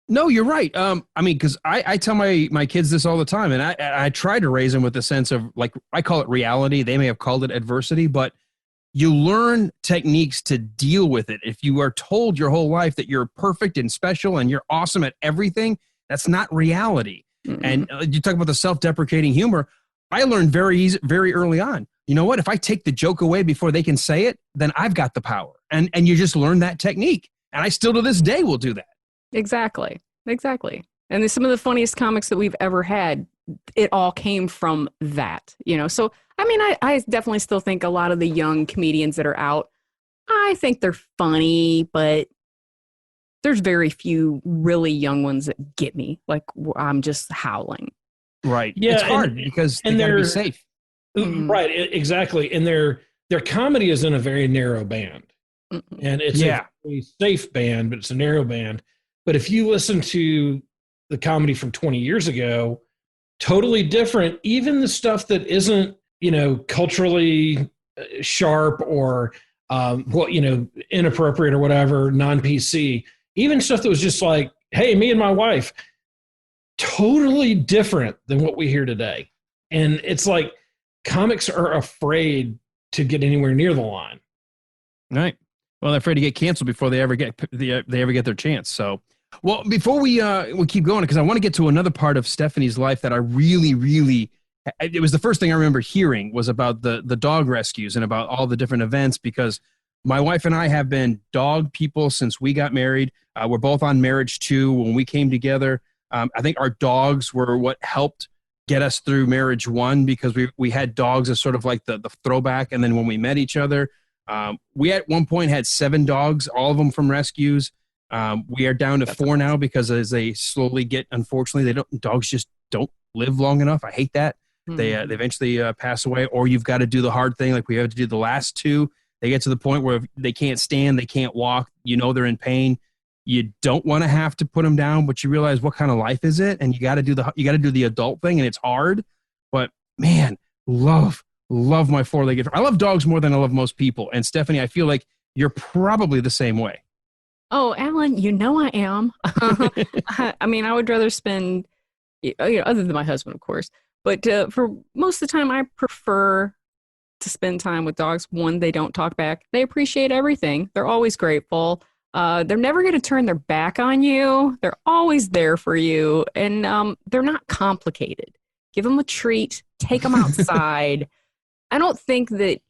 No, you're right. I mean, because I tell my kids this all the time, and I try to raise them with a sense of, like, I call it reality. They may have called it adversity, but you learn techniques to deal with it. If you are told your whole life that you're perfect and special and you're awesome at everything, that's not reality. Mm-hmm. And you talk about the self-deprecating humor. I learned very early on. You know what? If I take the joke away before they can say it, then I've got the power. And you just learn that technique. And I still to this day will do that. Exactly. And some of the funniest comics that we've ever had, it all came from that, So, I mean, I definitely still think a lot of the young comedians that are out, I think they're funny, but there's very few really young ones that get me. Like, I'm just howling. Right. Yeah, it's hard because they gotta be safe. Right, exactly. And their comedy is in a very narrow band. Mm-hmm. And it's a very safe band, but it's a narrow band. But if you listen to the comedy from 20 years ago, totally different. Even the stuff that isn't, culturally sharp or inappropriate or whatever, non-PC, even stuff that was just like, hey, me and my wife, totally different than what we hear today. And it's like comics are afraid to get anywhere near the line. Right. Well, they're afraid to get canceled before they ever get their chance. So, well, before we keep going, because I want to get to another part of Stephanie's life that I really, really, it was the first thing I remember hearing was about the dog rescues and about all the different events, because my wife and I have been dog people since we got married. We're both on Marriage 2 when we came together. I think our dogs were what helped get us through Marriage 1, because we had dogs as sort of like the throwback. And then when we met each other, we at one point had 7 dogs, all of them from rescues. We are down to 4 now because as they slowly get, unfortunately, dogs just don't live long enough. I hate that. Mm-hmm. They eventually pass away, or you've got to do the hard thing like we have to do the last 2. They get to the point where they can't stand, they can't walk, they're in pain. You don't want to have to put them down, but you realize what kind of life is it, and you got to do the adult thing, and it's hard. But man, love love my four-legged. I love dogs more than I love most people. And Stephanie, I feel like you're probably the same way. Oh, Alan, you know I am. I mean, I would rather spend, other than my husband, of course. But for most of the time, I prefer to spend time with dogs. One, they don't talk back. They appreciate everything. They're always grateful. They're never going to turn their back on you. They're always there for you. And they're not complicated. Give them a treat. Take them outside. I don't think that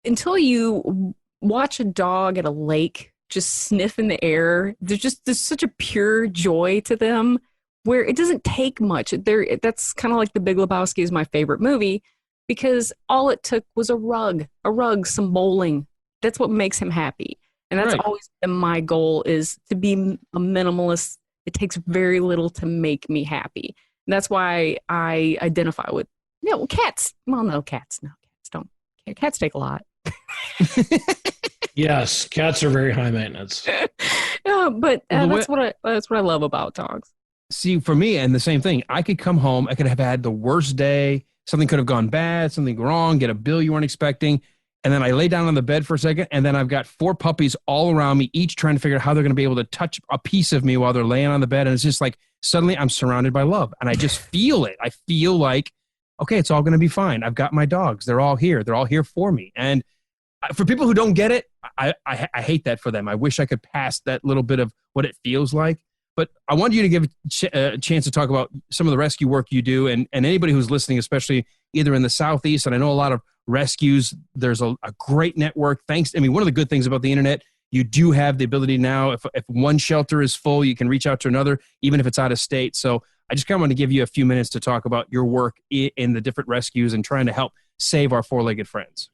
until you watch a dog at a lake just sniff in the air, there's such a pure joy to them where it doesn't take much. That's kind of like The Big Lebowski is my favorite movie because all it took was a rug, some bowling. That's what makes him happy. And that's always been my goal, is to be a minimalist. It takes very little to make me happy. And that's why I identify with, cats. Well, no, cats don't. Cats take a lot. Yes, cats are very high maintenance. But that's what I love about dogs. See, for me, and the same thing, I could come home, I could have had the worst day, something could have gone bad, something wrong, get a bill you weren't expecting, and then I lay down on the bed for a second, and then I've got 4 puppies all around me, each trying to figure out how they're going to be able to touch a piece of me while they're laying on the bed, and it's just like, suddenly I'm surrounded by love, and I just feel it. I feel like, okay, it's all going to be fine. I've got my dogs. They're all here. They're all here for me. And for people who don't get it, I hate that for them. I wish I could pass that little bit of what it feels like. But I want you to give a chance to talk about some of the rescue work you do, and anybody who's listening, especially either in the Southeast, and I know a lot of rescues, there's a great network. One of the good things about the internet, you do have the ability now, if one shelter is full, you can reach out to another, even if it's out of state. So I just kind of want to give you a few minutes to talk about your work in the different rescues and trying to help save our four-legged friends.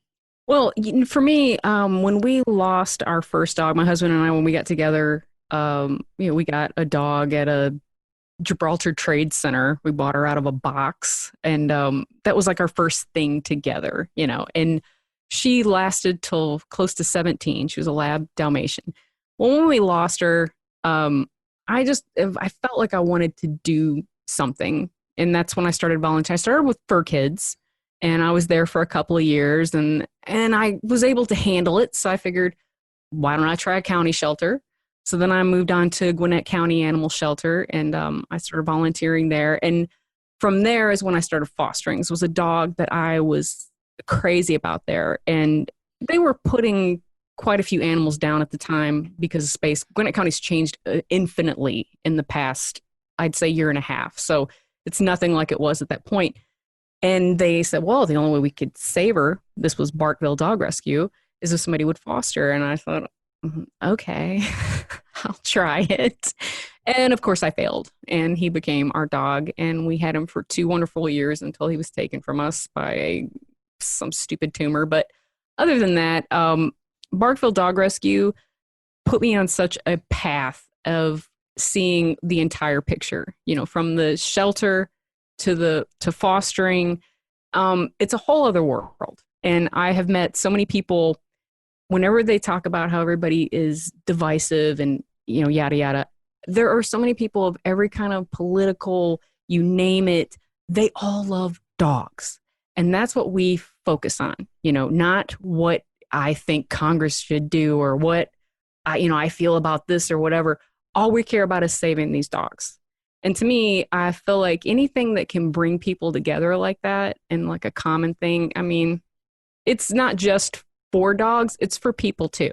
Well, for me, when we lost our first dog, my husband and I, when we got together, we got a dog at a Gibraltar Trade Center. We bought her out of a box, and that was like our first thing together, and she lasted till close to 17. She was a lab Dalmatian. Well, when we lost her, I felt like I wanted to do something, and that's when I started volunteering. I started with Fur Kids, and I was there for a couple of years, and I was able to handle it, so I figured, why don't I try a county shelter? So then I moved on to Gwinnett County Animal Shelter, and I started volunteering there. And from there is when I started fostering. This was a dog that I was crazy about there. And they were putting quite a few animals down at the time because of space. Gwinnett County's changed infinitely in the past, I'd say, year and a half. So it's nothing like it was at that point. And they said, well, the only way we could save her, this was BarkVille Dog Rescue, is if somebody would foster. And I thought, okay, I'll try it. And of course I failed, and he became our dog, and we had him for 2 wonderful years until he was taken from us by some stupid tumor. But other than that, BarkVille Dog Rescue put me on such a path of seeing the entire picture, from the shelter to fostering. It's a whole other world. And I have met so many people, whenever they talk about how everybody is divisive and, yada, yada, there are so many people of every kind of political, you name it, they all love dogs. And that's what we focus on, not what I think Congress should do or what I feel about this or whatever. All we care about is saving these dogs. And to me, I feel like anything that can bring people together like that and like a common thing, it's not just for dogs, it's for people too.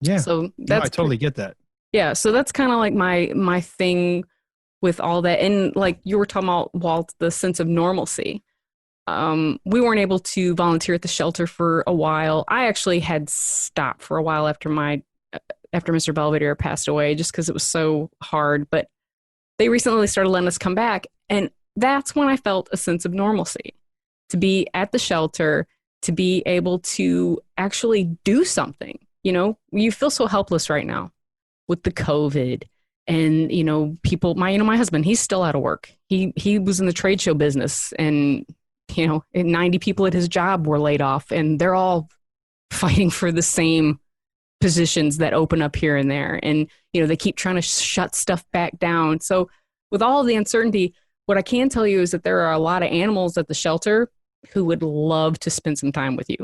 Yeah. So I totally get that. Yeah. So that's kind of like my thing with all that. And like you were talking about, Walt, the sense of normalcy. We weren't able to volunteer at the shelter for a while. I actually had stopped for a while after Mr. Belvedere passed away, just because it was so hard. But they recently started letting us come back. And that's when I felt a sense of normalcy, to be at the shelter, to be able to actually do something. You feel so helpless right now with the COVID and, people, my husband, he's still out of work. He was in the trade show business, and, 90 people at his job were laid off, and they're all fighting for the same positions that open up here and there. And, they keep trying to shut stuff back down. So with all of the uncertainty, what I can tell you is that there are a lot of animals at the shelter who would love to spend some time with you.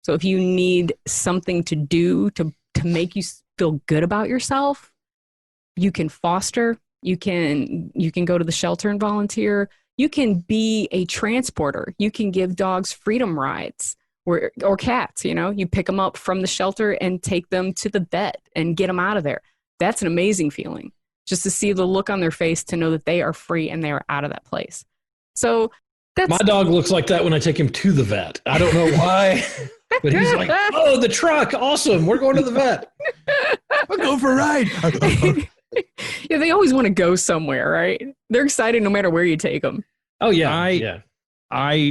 So if you need something to do to make you feel good about yourself, you can foster, you can go to the shelter and volunteer, you can be a transporter, you can give dogs freedom rides or cats, you pick them up from the shelter and take them to the vet and get them out of there. That's an amazing feeling, just to see the look on their face to know that they are free and they are out of that place. So my dog looks like that when I take him to the vet. I don't know why, but he's like, oh, the truck. Awesome. We're going to the vet. I'll go for a ride. Yeah, they always want to go somewhere, right? They're excited no matter where you take them. Oh, yeah. I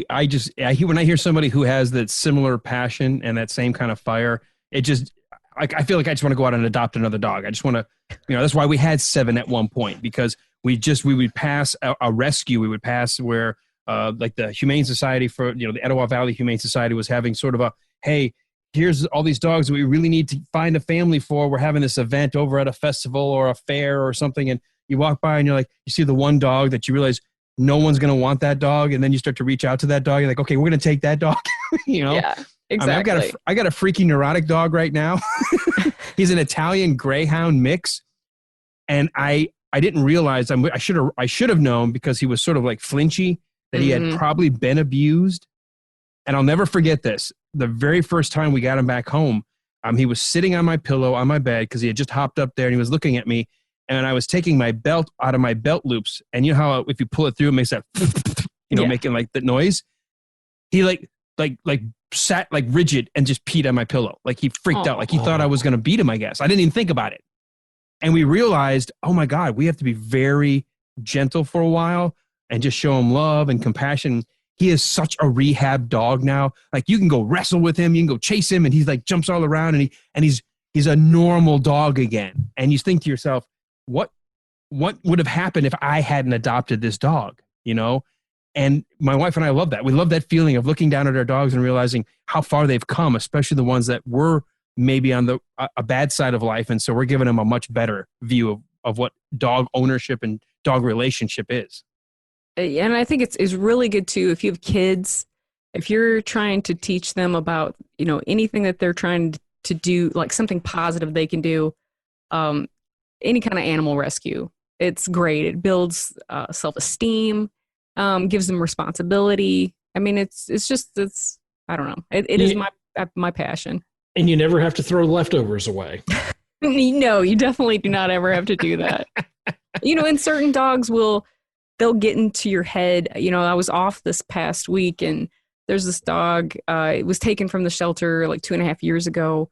when I hear somebody who has that similar passion and that same kind of fire, I feel like I just want to go out and adopt another dog. I just want to, that's why we had 7 at one point, because we would pass a rescue. We would pass where, like the Humane Society the Etowah Valley Humane Society was having sort of a, hey, here's all these dogs that we really need to find a family for. We're having this event over at a festival or a fair or something. And you walk by and you're like, you see the one dog that you realize no one's going to want that dog. And then you start to reach out to that dog. You're like, okay, we're going to take that dog. Yeah, exactly. I mean, I got a freaky neurotic dog right now. He's an Italian Greyhound mix. And I didn't realize, I should have known, because he was sort of like flinchy, that he had probably been abused. And I'll never forget this. The very first time we got him back home, he was sitting on my pillow on my bed because he had just hopped up there and he was looking at me. And I was taking my belt out of my belt loops. And you know how if you pull it through, it makes that, making like the noise. He like sat like rigid and just peed on my pillow. Like he freaked out. Like he thought I was going to beat him, I guess. I didn't even think about it. And we realized, oh my God, we have to be very gentle for a while and just show him love and compassion. He is such a rehab dog now. Like you can go wrestle with him, you can go chase him, and he's like jumps all around, and he's a normal dog again. And you think to yourself, what would have happened if I hadn't adopted this dog? And my wife and I love that. We love that feeling of looking down at our dogs and realizing how far they've come, especially the ones that were maybe on a bad side of life. And so we're giving them a much better view of what dog ownership and dog relationship is. And I think it's really good too, if you have kids, if you're trying to teach them about, anything that they're trying to do, like something positive they can do, any kind of animal rescue, it's great. It builds self-esteem, gives them responsibility. I mean, it's I don't know. It is my passion. And you never have to throw leftovers away. No, you definitely do not ever have to do that. And certain dogs they'll get into your head. I was off this past week, and there's this dog. It was taken from the shelter like 2.5 years ago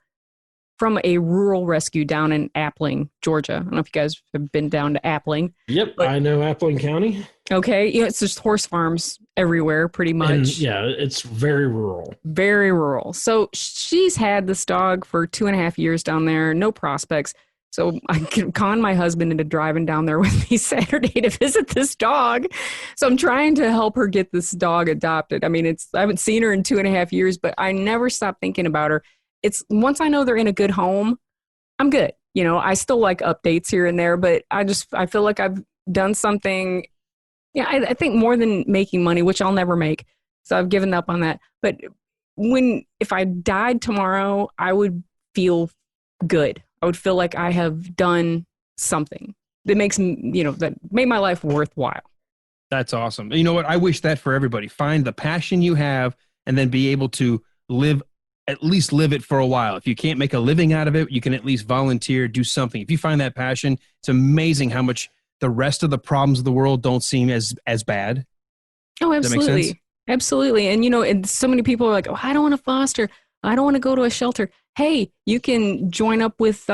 from a rural rescue down in Appling, Georgia. I don't know if you guys have been down to Appling. Yep, I know Appling County. Okay, it's just horse farms everywhere, pretty much. And yeah, it's very rural. Very rural. So she's had this dog for 2.5 years down there, no prospects. So I can con my husband into driving down there with me Saturday to visit this dog. So I'm trying to help her get this dog adopted. I mean, I haven't seen her in 2.5 years, but I never stop thinking about her. It's once I know they're in a good home, I'm good. I still like updates here and there, but I feel like I've done something. Yeah, I think more than making money, which I'll never make. So I've given up on that. But if I died tomorrow, I would feel good. I would feel like I have done something that makes that made my life worthwhile. That's awesome. You know what? I wish that for everybody. Find the passion you have and then be able to at least live it for a while. If you can't make a living out of it, you can at least volunteer, do something. If you find that passion, it's amazing how much the rest of the problems of the world don't seem as bad. Oh, absolutely. Does that make sense? Absolutely. And, and so many people are like, oh, I don't want to foster. I don't want to go to a shelter. Hey, you can join up with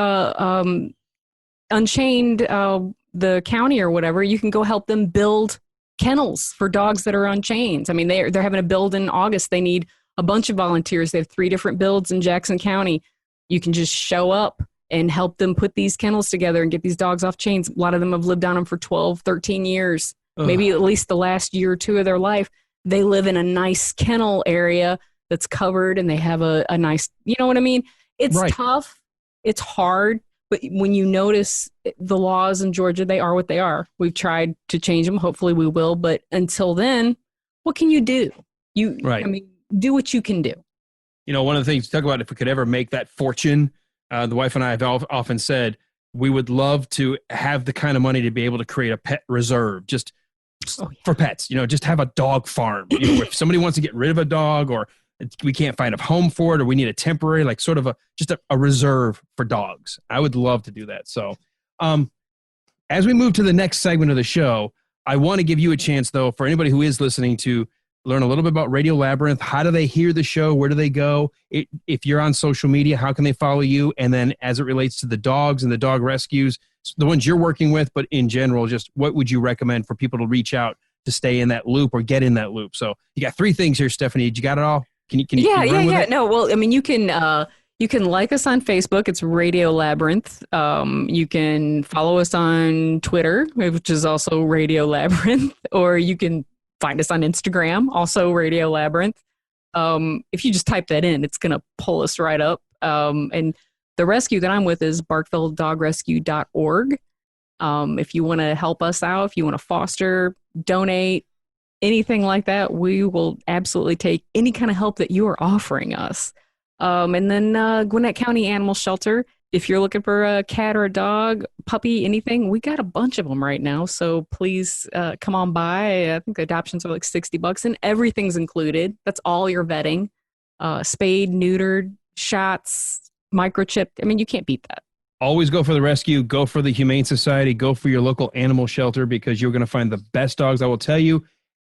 Unchained, the county or whatever. You can go help them build kennels for dogs that are on chains. I mean, they're having a build in August. They need a bunch of volunteers. They have 3 different builds in Jackson County. You can just show up and help them put these kennels together and get these dogs off chains. A lot of them have lived on them for 12, 13 years, maybe at least the last year or 2 of their life. They live in a nice kennel area that's covered, and they have a nice, you know what I mean? It's tough. It's hard. But when you notice the laws in Georgia, they are what they are. We've tried to change them. Hopefully we will. But until then, what can you do? I mean, do what you can do. You know, one of the things to talk about, if we could ever make that fortune, the wife and I have often said, we would love to have the kind of money to be able to create a pet reserve just for pets, you know, just have a dog farm. You know, if somebody wants to get rid of a dog, or we can't find a home for it, or we need a temporary, like sort of just a reserve for dogs. I would love to do that. So as we move to the next segment of the show, I want to give you a chance, though, for anybody who is listening, to learn a little bit about Radio Labyrinth. How do they hear the show? Where do they go? If you're on social media, how can they follow you? And then as it relates to the dogs and the dog rescues, the ones you're working with, but in general, just what would you recommend for people to reach out to stay in that loop or get in that loop? So you got 3 things here, Stephanie. Did you got it all? Can you Yeah. No, well, I mean, you can like us on Facebook. It's Radio Labyrinth. You can follow us on Twitter, which is also Radio Labyrinth, or you can find us on Instagram, also Radio Labyrinth. If you just type that in, it's going to pull us right up. And the rescue that I'm with is BarkVilleDogRescue.org. If you want to help us out, if you want to foster, donate, anything like that, we will absolutely take any kind of help that you are offering us. And then Gwinnett County Animal Shelter. If you're looking for a cat or a dog, puppy, anything, we got a bunch of them right now. So please come on by. I think the adoptions are like $60 and everything's included. That's all your vetting. Spayed, neutered, shots, microchipped. I mean, you can't beat that. Always go for the rescue. Go for the Humane Society. Go for your local animal shelter, because you're going to find the best dogs. I will tell you,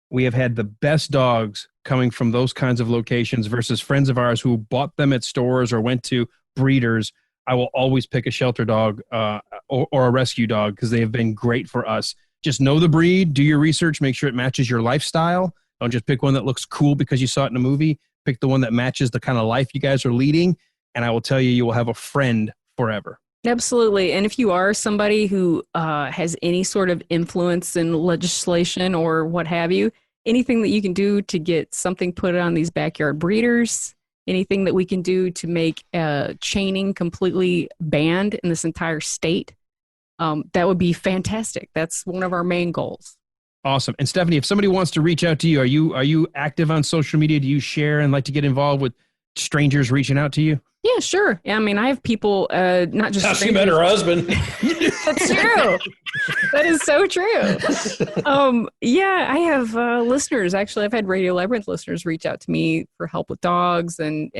we have had the best dogs coming from those kinds of locations versus friends of ours who bought them at stores or went to breeders. I will always pick a shelter dog or a rescue dog because they have been great for us. Just know the breed, do your research, make sure it matches your lifestyle. Don't just pick one that looks cool because you saw it in a movie. Pick the one that matches the kind of life you guys are leading, and I will tell you, you will have a friend forever. Absolutely. And if you are somebody who has any sort of influence in legislation or what have you, anything that you can do to get something put on these backyard breeders, anything that we can do to make chaining completely banned in this entire state, that would be fantastic. That's one of our main goals. Awesome. And Stephanie, if somebody wants to reach out to you, are you active on social media? Do you share and like to get involved with strangers reaching out to you? Yeah, sure. I mean, I have people, not just. How she met her husband. That's true. That is so true. Yeah, I have listeners. Actually, I've had Radio Labyrinth listeners reach out to me for help with dogs and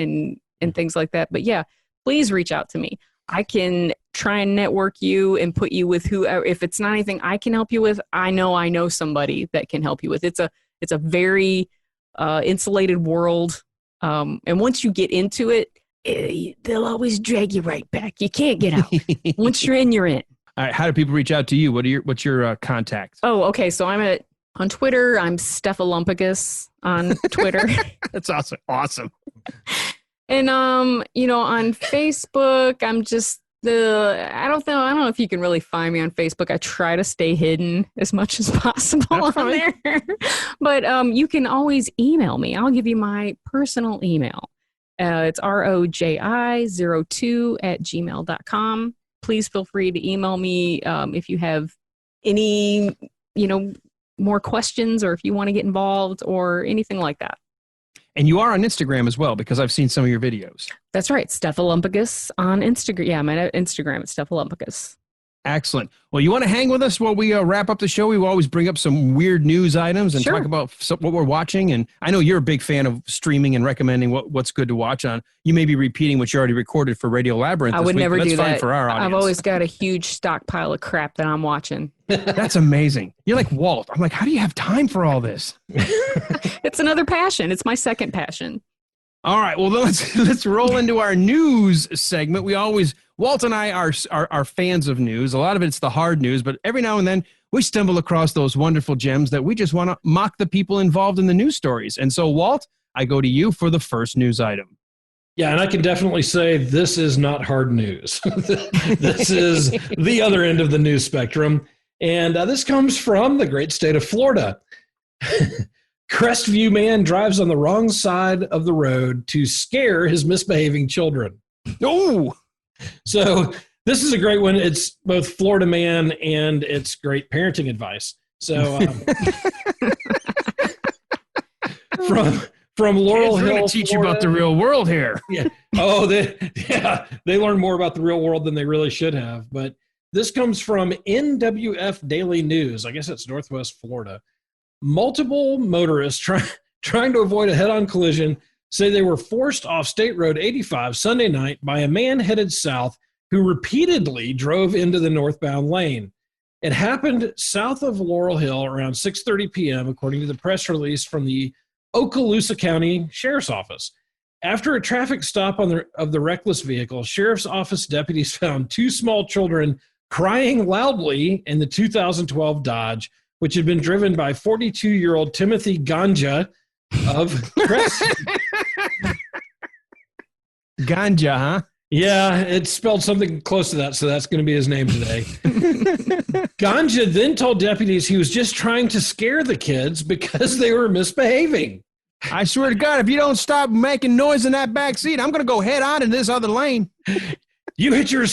things like that. But yeah, please reach out to me. I can try and network you and put you with whoever. If it's not anything I can help you with, I know somebody that can help you with. It's a very insulated world. And once you get into it, they'll always drag you right back. You can't get out. Once you're in, you're in. All right. How do people reach out to you? What's your contact? Oh, okay. So I'm on Twitter. I'm Stephalumpicus on Twitter. That's awesome. Awesome. And on Facebook, I'm just I don't know if you can really find me on Facebook. I try to stay hidden as much as possible on there. But you can always email me. I'll give you my personal email. It's roji02@gmail.com. Please feel free to email me if you have any, more questions, or if you want to get involved or anything like that. And you are on Instagram as well, because I've seen some of your videos. That's right. Stephalumpicus on Instagram. Yeah, my Instagram is Stephalumpicus. Excellent. Well, you want to hang with us while we wrap up the show? We will always bring up some weird news items and talk about what we're watching. And I know you're a big fan of streaming and recommending what's good to watch on. You may be repeating what you already recorded for Radio Labyrinth. I would never do that. That's fine for our audience. I've always got a huge stockpile of crap that I'm watching. That's amazing. You're like Walt. I'm like, how do you have time for all this? It's another passion. It's my second passion. All right. Well, let's roll into our news segment. Walt and I are fans of news. A lot of it's the hard news, but every now and then we stumble across those wonderful gems that we just want to mock the people involved in the news stories. And so, Walt, I go to you for the first news item. Yeah, and I can definitely say this is not hard news. This is the other end of the news spectrum. And this comes from the great state of Florida. Crestview man drives on the wrong side of the road to scare his misbehaving children. Oh! So this is a great one. It's both Florida man and it's great parenting advice. So from Laurel Kids, we're Hill, gonna teach Florida. you about the real world here. Yeah. Oh, they learn more about the real world than they really should have. But this comes from NWF Daily News. I guess it's Northwest Florida. Multiple motorists trying to avoid a head-on collision say they were forced off State Road 85 Sunday night by a man headed south who repeatedly drove into the northbound lane. It happened south of Laurel Hill around 6:30 p.m., according to the press release from the Okaloosa County Sheriff's Office. After a traffic stop of the reckless vehicle, Sheriff's Office deputies found two small children crying loudly in the 2012 Dodge, which had been driven by 42-year-old Timothy Ganja of Ganja, huh? Yeah, it's spelled something close to that, so that's going to be his name today. Ganja then told deputies he was just trying to scare the kids because they were misbehaving. I swear to God, if you don't stop making noise in that back seat, I'm going to go head on in this other lane. You hit your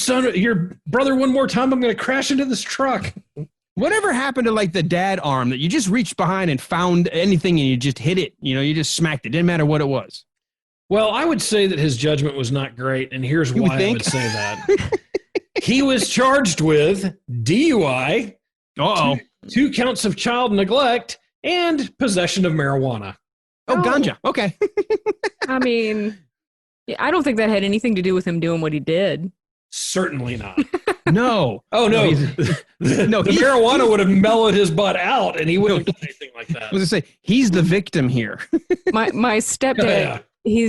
brother one more time, I'm going to crash into this truck. Whatever happened to like the dad arm that you just reached behind and found anything and you just hit it? You know, you just smacked it. Didn't matter what it was. Well, I would say that his judgment was not great, and here's why I would say that. He was charged with DUI, two counts of child neglect, and possession of marijuana. Oh, ganja. Okay. I mean, I don't think that had anything to do with him doing what he did. Certainly not. No. Oh, no. The marijuana would have mellowed his butt out, and he wouldn't have done anything like that. I was going to say, he's the victim here. My stepdad, he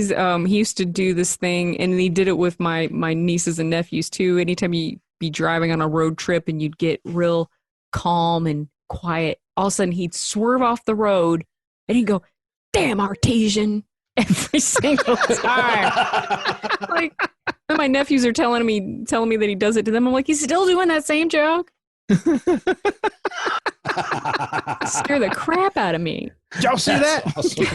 used to do this thing, and he did it with my nieces and nephews, too. Anytime you'd be driving on a road trip and you'd get real calm and quiet, all of a sudden he'd swerve off the road, and he'd go, "Damn Artesian," every single time. Like, and my nephews are telling me that he does it to them. I'm like, he's still doing that same joke. Scare the crap out of me. Did y'all see that? Awesome.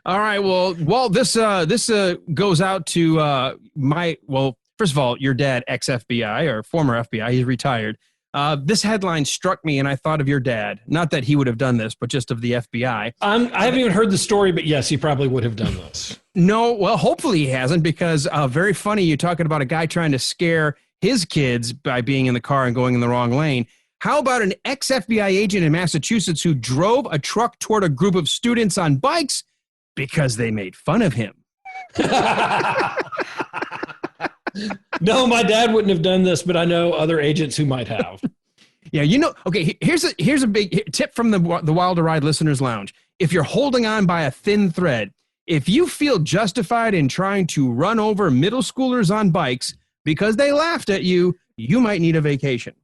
All right. Well, Walt, this goes out to first of all, your dad, ex-FBI or former FBI, he's retired. This headline struck me, and I thought of your dad. Not that he would have done this, but just of the FBI. I haven't even heard the story, but yes, he probably would have done this. No, well, hopefully he hasn't, because very funny you're talking about a guy trying to scare his kids by being in the car and going in the wrong lane. How about an ex-FBI agent in Massachusetts who drove a truck toward a group of students on bikes because they made fun of him? No, my dad wouldn't have done this, but I know other agents who might have. Yeah, okay, here's a big tip from the Wilder Ride Listeners Lounge. If you're holding on by a thin thread, if you feel justified in trying to run over middle schoolers on bikes because they laughed at you, you might need a vacation.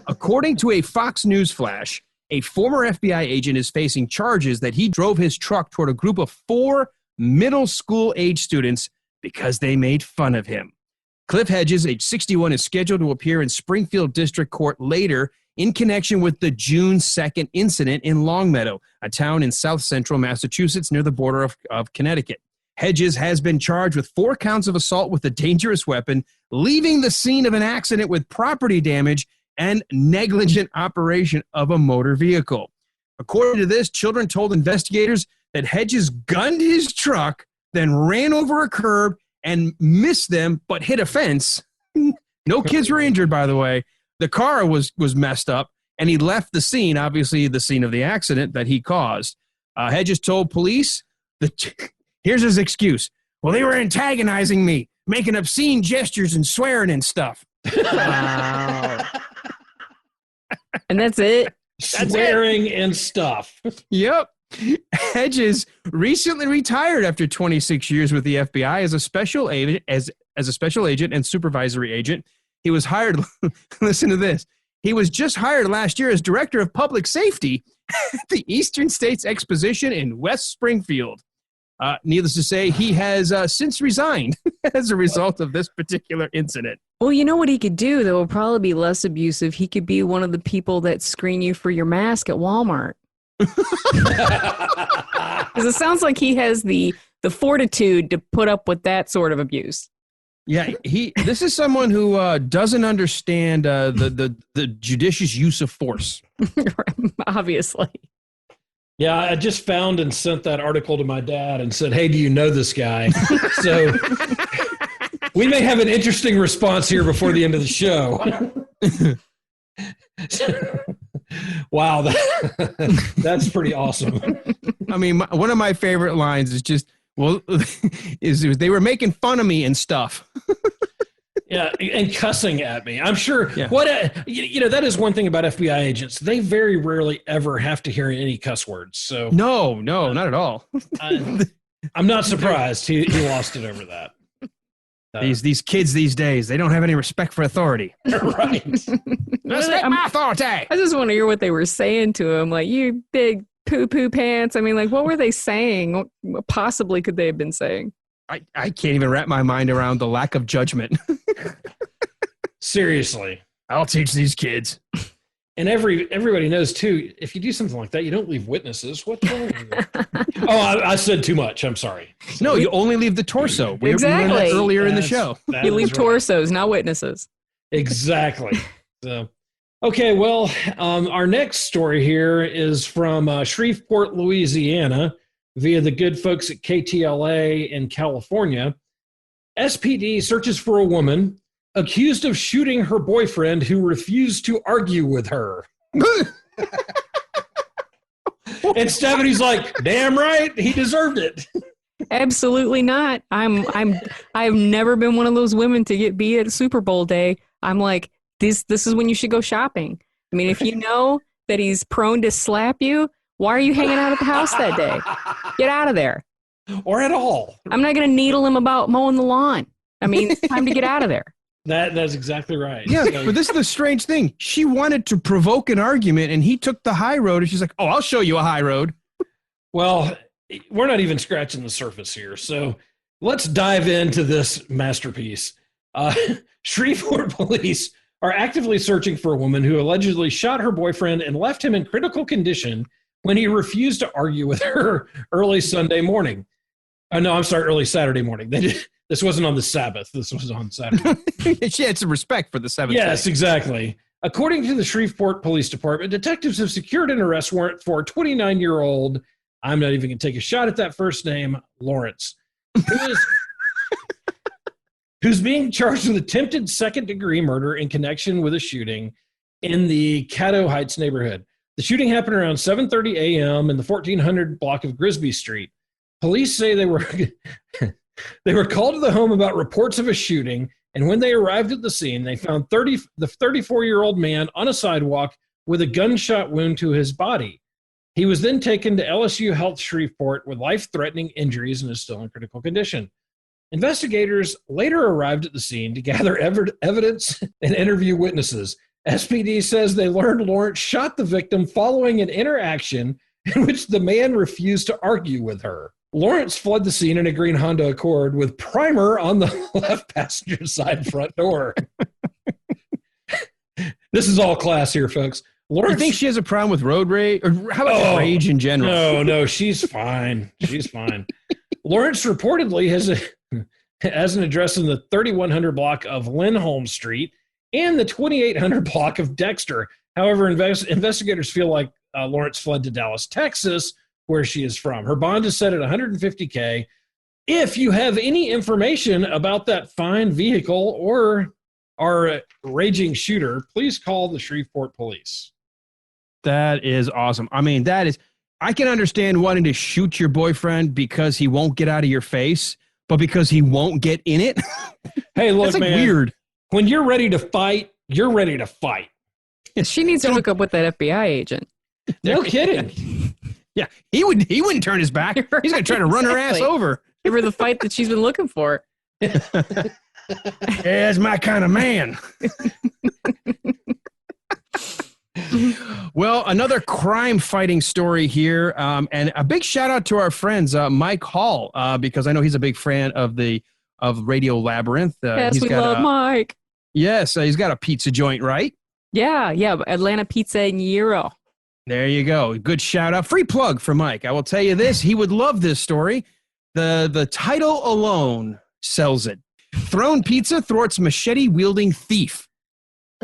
According to a Fox News flash, a former FBI agent is facing charges that he drove his truck toward a group of 4 middle school age students because they made fun of him. Cliff Hedges, age 61, is scheduled to appear in Springfield District Court later in connection with the June 2nd incident in Longmeadow, a town in south central Massachusetts near the border of Connecticut. Hedges has been charged with 4 counts of assault with a dangerous weapon, leaving the scene of an accident with property damage and negligent operation of a motor vehicle. According to this, children told investigators that Hedges gunned his truck, then ran over a curb and missed them, but hit a fence. No kids were injured, by the way. The car was messed up, and he left the scene, obviously the scene of the accident that he caused. Hedges told police, here's his excuse. Well, they were antagonizing me, making obscene gestures and swearing and stuff. Wow. And that's it? Swearing and stuff. Yep. Hedges recently retired after 26 years with the FBI as a special agent, as a special agent and supervisory agent. He was hired, listen to this, he was just hired last year as director of public safety at the Eastern States Exposition in West Springfield. Needless to say, he has since resigned as a result of this particular incident. Well, you know what he could do, though, would probably be less abusive. He could be one of the people that screen you for your mask at Walmart. Because it sounds like he has the fortitude to put up with that sort of abuse. Yeah, this is someone who doesn't understand the judicious use of force. Obviously. Yeah, I just found and sent that article to my dad and said, hey, do you know this guy? So we may have an interesting response here before the end of the show. Wow, that's pretty awesome. I mean, one of my favorite lines is just, is they were making fun of me and stuff. Yeah, and cussing at me. I'm sure. Yeah. That is one thing about FBI agents. They very rarely ever have to hear any cuss words. So no, not at all. I'm not surprised he lost it over that. These kids these days, they don't have any respect for authority. Right. Respect my authority. I just want to hear what they were saying to him. Like, you big poo-poo pants. I mean, like, what were they saying? What possibly could they have been saying? I can't even wrap my mind around the lack of judgment. Seriously. I'll teach these kids. And everybody knows, too, if you do something like that, you don't leave witnesses. What's wrong with you? I said too much. I'm sorry. No, you only leave the torso. Exactly. We learned that earlier in the show. You leave torsos, not witnesses. Exactly. So, okay, well, our next story here is from Shreveport, Louisiana, via the good folks at KTLA in California. SPD searches for a woman accused of shooting her boyfriend who refused to argue with her. And Stephanie's like, damn right, he deserved it. Absolutely not. I've never been one of those women to get beat at Super Bowl day. I'm like, this is when you should go shopping. I mean, if you know that he's prone to slap you, why are you hanging out at the house that day? Get out of there. Or at all. I'm not going to needle him about mowing the lawn. I mean, it's time to get out of there. That's exactly right. Yeah, but this is the strange thing. She wanted to provoke an argument, and he took the high road, and she's like, oh, I'll show you a high road. Well, we're not even scratching the surface here, so let's dive into this masterpiece. Shreveport police are actively searching for a woman who allegedly shot her boyfriend and left him in critical condition when he refused to argue with her early Sunday morning. Early Saturday morning. This wasn't on the Sabbath. This was on Saturday. She had some respect for the Sabbath. Yes, day. Exactly. According to the Shreveport Police Department, detectives have secured an arrest warrant for 29-year-old, I'm not even going to take a shot at that first name, Lawrence, who's being charged with attempted second-degree murder in connection with a shooting in the Caddo Heights neighborhood. The shooting happened around 7:30 a.m. in the 1400 block of Grisby Street. Police say they were called to the home about reports of a shooting, and when they arrived at the scene, they found the 34-year-old man on a sidewalk with a gunshot wound to his body. He was then taken to LSU Health Shreveport with life-threatening injuries and is still in critical condition. Investigators later arrived at the scene to gather evidence and interview witnesses. SPD says they learned Lawrence shot the victim following an interaction in which the man refused to argue with her. Lawrence fled the scene in a green Honda Accord with primer on the left passenger side front door. This is all class here, folks. Lawrence, you think she has a problem with road rage? Or how about rage in general? No, she's fine. She's fine. Lawrence reportedly has an address in the 3100 block of Lindholm Street and the 2800 block of Dexter. However, investigators feel like Lawrence fled to Dallas, Texas, where she is from. Her bond is set at $150K. If you have any information about that fine vehicle or our raging shooter, please call the Shreveport police. That is awesome. I mean, I can understand wanting to shoot your boyfriend because he won't get out of your face, but because he won't get in it. Hey, look, that's like man, weird. When you're ready to fight, you're ready to fight. She needs to hook up with that FBI agent. No kidding. Yeah, he wouldn't turn his back. He's going to try to run her ass over. Give her the fight that she's been looking for. That's my kind of man. Well, another crime-fighting story here, and a big shout-out to our friends, Mike Hall, because I know he's a big fan of Radio Labyrinth. Yes, we love Mike. Yes, he's got a pizza joint, right? Yeah, Atlanta Pizza in Euro. There you go. Good shout-out. Free plug for Mike. I will tell you this. He would love this story. The title alone sells it. Thrown pizza thwarts machete-wielding thief.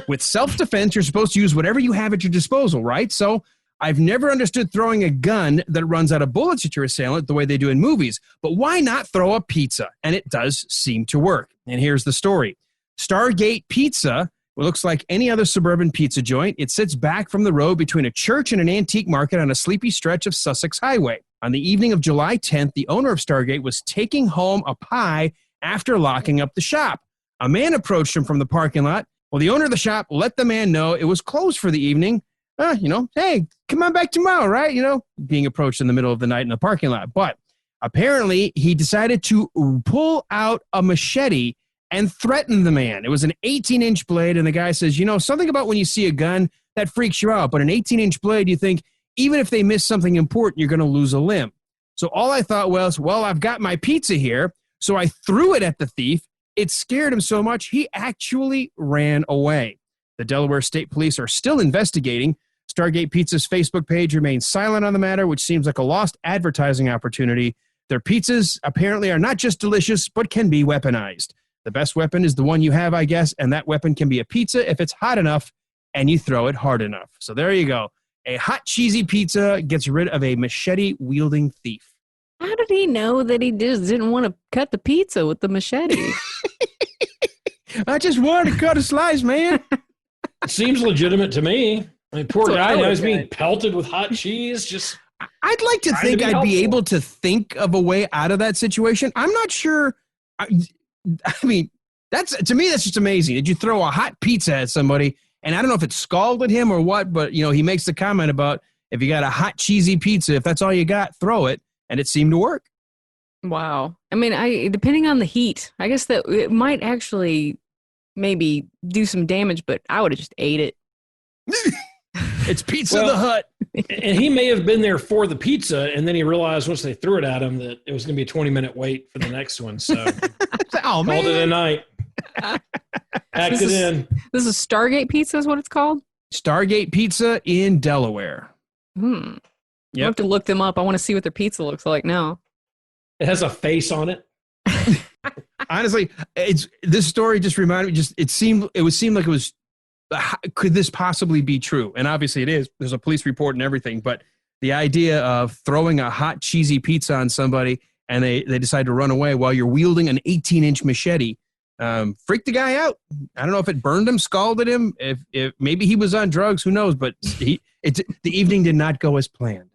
With self-defense, you're supposed to use whatever you have at your disposal, right? So I've never understood throwing a gun that runs out of bullets at your assailant the way they do in movies, but why not throw a pizza? And it does seem to work. And here's the story. Stargate Pizza looks like any other suburban pizza joint. It sits back from the road between a church and an antique market on a sleepy stretch of Sussex Highway. On the evening of July 10th, the owner of Stargate was taking home a pie after locking up the shop. A man approached him from the parking lot. Well, the owner of the shop let the man know it was closed for the evening. Hey, come on back tomorrow, right? Being approached in the middle of the night in the parking lot. But apparently he decided to pull out a machete and threaten the man. It was an 18-inch blade, and the guy says, something about when you see a gun, that freaks you out. But an 18-inch blade, you think, even if they miss something important, you're going to lose a limb. So all I thought was, well, I've got my pizza here. So I threw it at the thief. It scared him so much, he actually ran away. The Delaware State Police are still investigating. Stargate Pizza's Facebook page remains silent on the matter, which seems like a lost advertising opportunity. Their pizzas apparently are not just delicious, but can be weaponized. The best weapon is the one you have, I guess, and that weapon can be a pizza if it's hot enough and you throw it hard enough. So there you go. A hot, cheesy pizza gets rid of a machete-wielding thief. How did he know that he just didn't want to cut the pizza with the machete? I just wanted to cut a slice, man. Seems legitimate to me. I mean, poor guy now he's being pelted with hot cheese. I'd like to think I'd be able to think of a way out of that situation. I'm not sure. I mean, to me, that's just amazing. Did you throw a hot pizza at somebody? And I don't know if it scalded him or what, but, he makes the comment about if you got a hot, cheesy pizza, if that's all you got, throw it. And it seemed to work. Wow. I mean, depending on the heat, I guess that it might actually maybe do some damage, but I would have just ate it. It's Pizza the Hut. And he may have been there for the pizza, and then he realized once they threw it at him that it was going to be a 20-minute wait for the next one. So called it a night. Packed it in. This is Stargate Pizza is what it's called? Stargate Pizza in Delaware. Yep. I have to look them up. I want to see what their pizza looks like now. It has a face on it. Honestly, this story just reminded me. It seemed like it was. Could this possibly be true? And obviously, it is. There's a police report and everything. But the idea of throwing a hot, cheesy pizza on somebody and they decide to run away while you're wielding an 18-inch machete freaked the guy out. I don't know if it burned him, scalded him. If maybe he was on drugs, who knows? But the evening did not go as planned.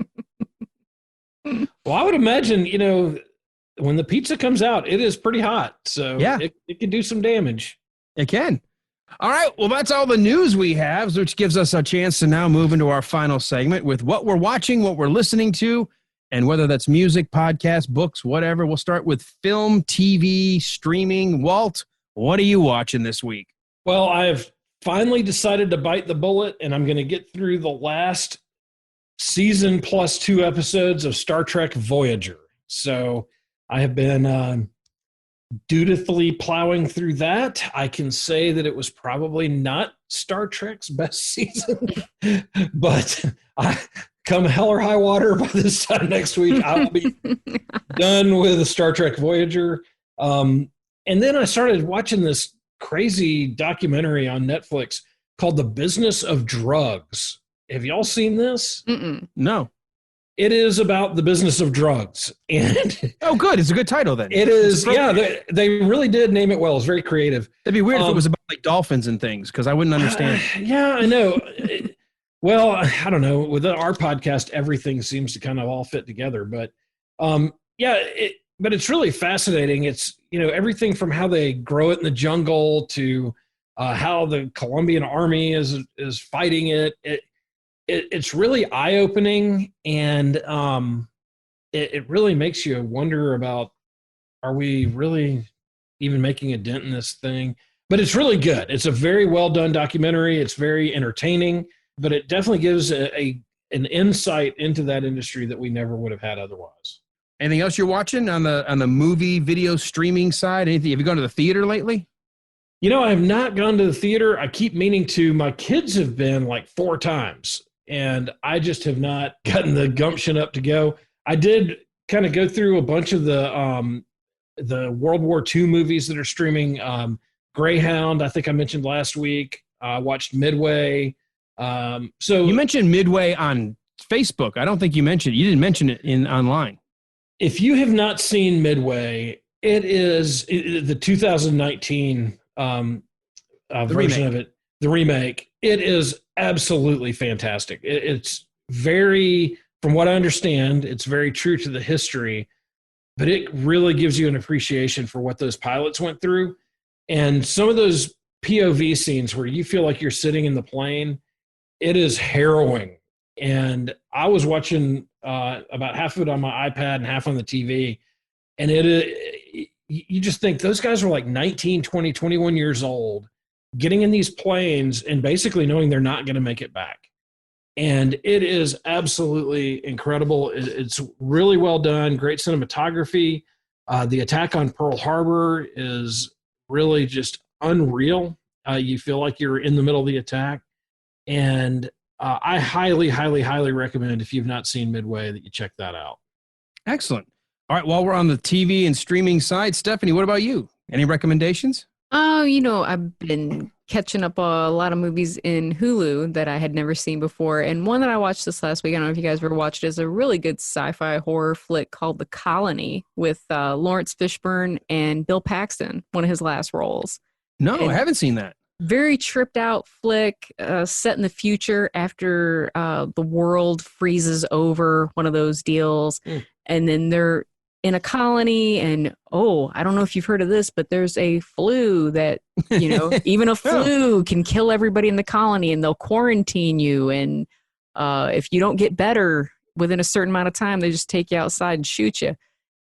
Well, I would imagine, when the pizza comes out, it is pretty hot. So yeah, it can do some damage. It can. All right. Well, that's all the news we have, which gives us a chance to now move into our final segment with what we're watching, what we're listening to, and whether that's music, podcasts, books, whatever. We'll start with film, TV, streaming. Walt, what are you watching this week? Well, I've finally decided to bite the bullet, and I'm going to get through the last season plus 2 episodes of Star Trek Voyager. So I have been dutifully plowing through that. I can say that it was probably not Star Trek's best season, but come hell or high water, by this time next week, I'll be done with Star Trek Voyager. And then I started watching this crazy documentary on Netflix called The Business of Drugs. Have y'all seen this? No. It is about the business of drugs. And oh, good. It's a good title then. It is. Yeah, they really did name it well. It's very creative. It'd be weird if it was about like dolphins and things, because I wouldn't understand. Yeah, I know. Well, I don't know. With our podcast, everything seems to kind of all fit together. But but it's really fascinating. It's, everything from how they grow it in the jungle to how the Colombian army is fighting it. It's really eye-opening, and it really makes you wonder about, are we really even making a dent in this thing? But it's really good. It's a very well-done documentary. It's very entertaining, but it definitely gives an insight into that industry that we never would have had otherwise. Anything else you're watching on the movie video streaming side? Anything? Have you gone to the theater lately? I have not gone to the theater. I keep meaning to. My kids have been like 4 times. And I just have not gotten the gumption up to go. I did kind of go through a bunch of the World War II movies that are streaming. Greyhound, I think I mentioned last week. I watched Midway. So you mentioned Midway on Facebook. I don't think you didn't mention it online. If you have not seen Midway, it is the 2019 version of it, the remake. It is absolutely fantastic. It's very, from what I understand, it's very true to the history, but it really gives you an appreciation for what those pilots went through. And some of those POV scenes where you feel like you're sitting in the plane, it is harrowing. And I was watching about half of it on my iPad and half on the TV. And you just think those guys were like 19, 20, 21 years old, getting in these planes and basically knowing they're not going to make it back. And it is absolutely incredible. It's really well done, great cinematography. The attack on Pearl Harbor is really just unreal. You feel like you're in the middle of the attack. And I highly, highly, highly recommend, if you've not seen Midway, that you check that out. Excellent. All right, while we're on the TV and streaming side, Stephanie, what about you? Any recommendations? Oh, I've been catching up a lot of movies in Hulu that I had never seen before. And one that I watched this last week, I don't know if you guys ever watched it, is a really good sci-fi horror flick called The Colony with Lawrence Fishburne and Bill Paxton, one of his last roles. No, I haven't seen that. Very tripped out flick set in the future after the world freezes over, one of those deals. And then they're in a colony and, I don't know if you've heard of this, but there's a flu that, even a flu can kill everybody in the colony, and they'll quarantine you. And if you don't get better within a certain amount of time, they just take you outside and shoot you.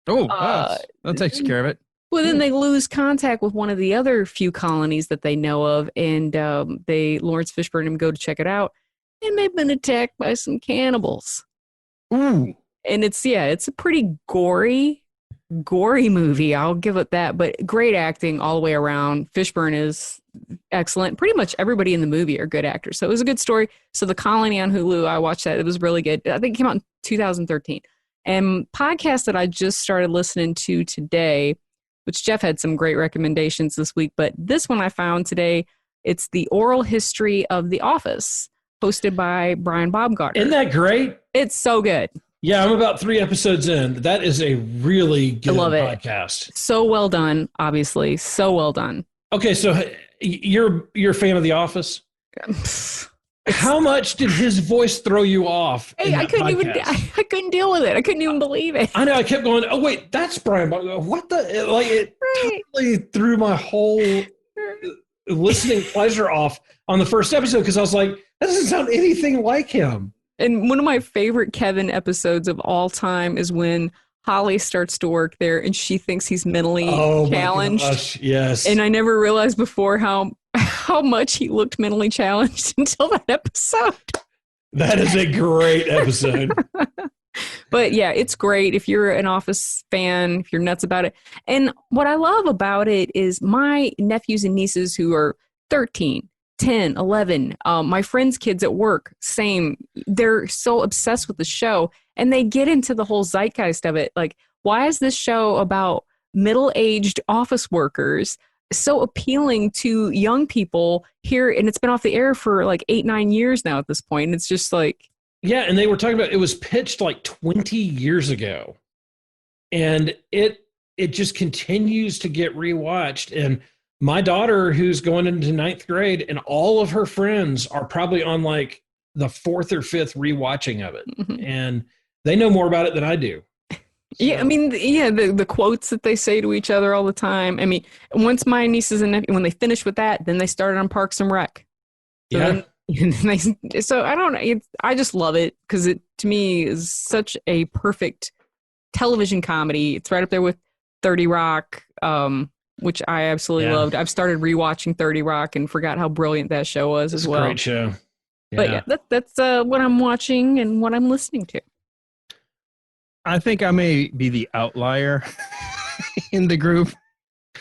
That takes care of it. Well, then they lose contact with one of the other few colonies that they know of, and Lawrence Fishburne and him go to check it out, and they've been attacked by some cannibals. Ooh. And it's a pretty gory movie. I'll give it that, but great acting all the way around. Fishburne is excellent. Pretty much everybody in the movie are good actors. So it was a good story. So The Colony on Hulu, I watched that. It was really good. I think it came out in 2013. And podcast that I just started listening to today, which Jeff had some great recommendations this week, but this one I found today, it's The Oral History of The Office, hosted by Brian Baumgartner. Isn't that great? It's so good. Yeah, I'm about 3 episodes in. That is a really good podcast. So well done, obviously. So well done. Okay, so you're a fan of The Office? How much did his voice throw you off? Hey, I couldn't deal with it. I couldn't even believe it. I know. I kept going, oh, wait, that's Brian. What the? It totally threw my whole listening pleasure off on the first episode, because I was like, that doesn't sound anything like him. And one of my favorite Kevin episodes of all time is when Holly starts to work there and she thinks he's mentally challenged. My gosh, yes. And I never realized before how much he looked mentally challenged until that episode. That is a great episode. But yeah, it's great if you're an Office fan, if you're nuts about it. And what I love about it is my nephews and nieces who are 13, 10, 11, my friends' kids at work, same. They're so obsessed with the show, and they get into the whole zeitgeist of it. Like, why is this show about middle-aged office workers so appealing to young people here? And it's been off the air for like 8-9 years now at this point. And it's just like, yeah. And they were talking about, it was pitched like 20 years ago, and it just continues to get rewatched. And my daughter, who's going into 9th grade, and all of her friends are probably on like the 4th or 5th rewatching of it. Mm-hmm. And they know more about it than I do. So. Yeah, I mean, the quotes that they say to each other all the time. I mean, once my nieces and nephews, when they finished with that, then they started on Parks and Rec. So yeah. So I don't know. I just love it because it, to me, is such a perfect television comedy. It's right up there with 30 Rock, which I absolutely loved. I've started rewatching 30 Rock and forgot how brilliant that show was as well. It's a great show. Yeah. But yeah, that's what I'm watching and what I'm listening to. I think I may be the outlier in the group.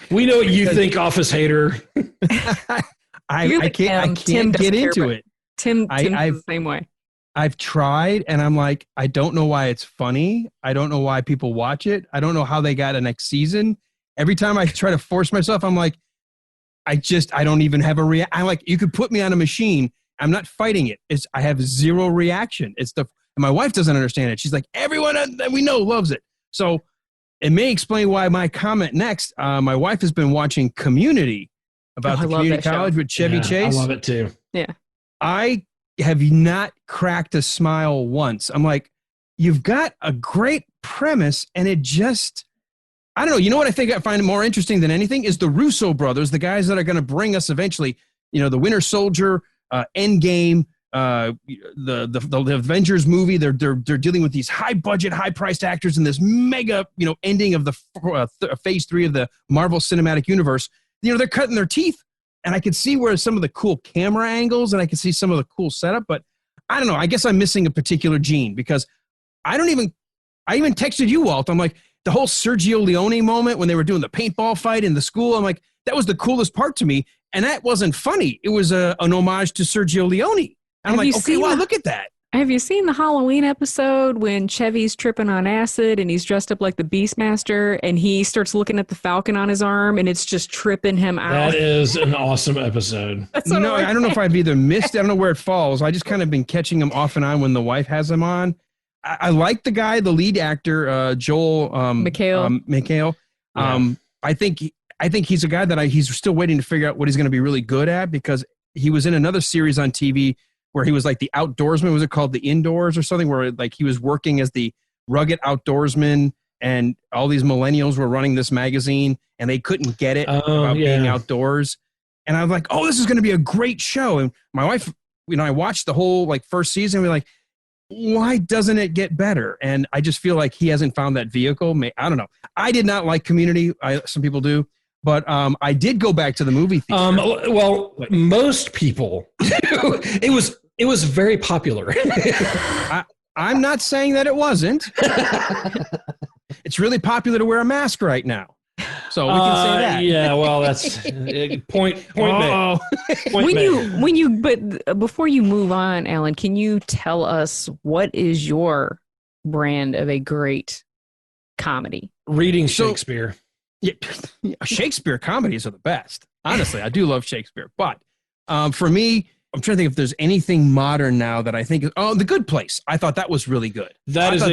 We know what you think, Office hater. I can't get into it. Tim's the same way. I've tried, and I'm like, I don't know why it's funny. I don't know why people watch it. I don't know how they got a next season. Every time I try to force myself, I'm like, I don't even have a reaction. I'm like, you could put me on a machine. I'm not fighting it. I have zero reaction. And my wife doesn't understand it. She's like, everyone that we know loves it. So it may explain why my comment next. My wife has been watching Community about the community college with Chevy Chase. I love it too. Yeah. I have not cracked a smile once. I'm like, you've got a great premise, and it just, I don't know. You know what I think I find more interesting than anything is the Russo brothers, the guys that are going to bring us eventually, the Winter Soldier, Endgame, the Avengers movie. They're dealing with these high budget, high priced actors in this mega, ending of the phase 3 of the Marvel Cinematic Universe. They're cutting their teeth, and I could see where some of the cool camera angles, and I could see some of the cool setup, but I don't know. I guess I'm missing a particular gene because I even texted you, Walt. I'm like, the whole Sergio Leone moment when they were doing the paintball fight in the school, I'm like, that was the coolest part to me. And that wasn't funny. It was an homage to Sergio Leone. And I'm like, okay, wow, look at that. Have you seen the Halloween episode when Chevy's tripping on acid and he's dressed up like the Beastmaster and he starts looking at the falcon on his arm and it's just tripping him out? That is an awesome episode. No, I don't know if I've either missed it. I don't know where it falls. I just kind of been catching him off and on when the wife has him on. I like the guy, the lead actor, Joel McHale. I think he's a guy that he's still waiting to figure out what he's going to be really good at, because he was in another series on TV where he was like the outdoorsman. Was it called The Indoors or something, where like he was working as the rugged outdoorsman and all these millennials were running this magazine and they couldn't get it about being outdoors. And I was like, oh, this is going to be a great show. And my wife, I watched the whole like first season. We're like, why doesn't it get better? And I just feel like he hasn't found that vehicle. I don't know. I did not like Community. Some people do. But I did go back to the movie theater. Well, most people. It was very popular. I'm not saying that it wasn't. It's really popular to wear a mask right now. So we can say that. Yeah, well, that's point made. But before you move on, Alan, can you tell us what is your brand of a great comedy? Reading Shakespeare. Yeah, Shakespeare comedies are the best. Honestly, I do love Shakespeare. But for me, I'm trying to think if there's anything modern now that I think is, The Good Place. I thought that was really good. That was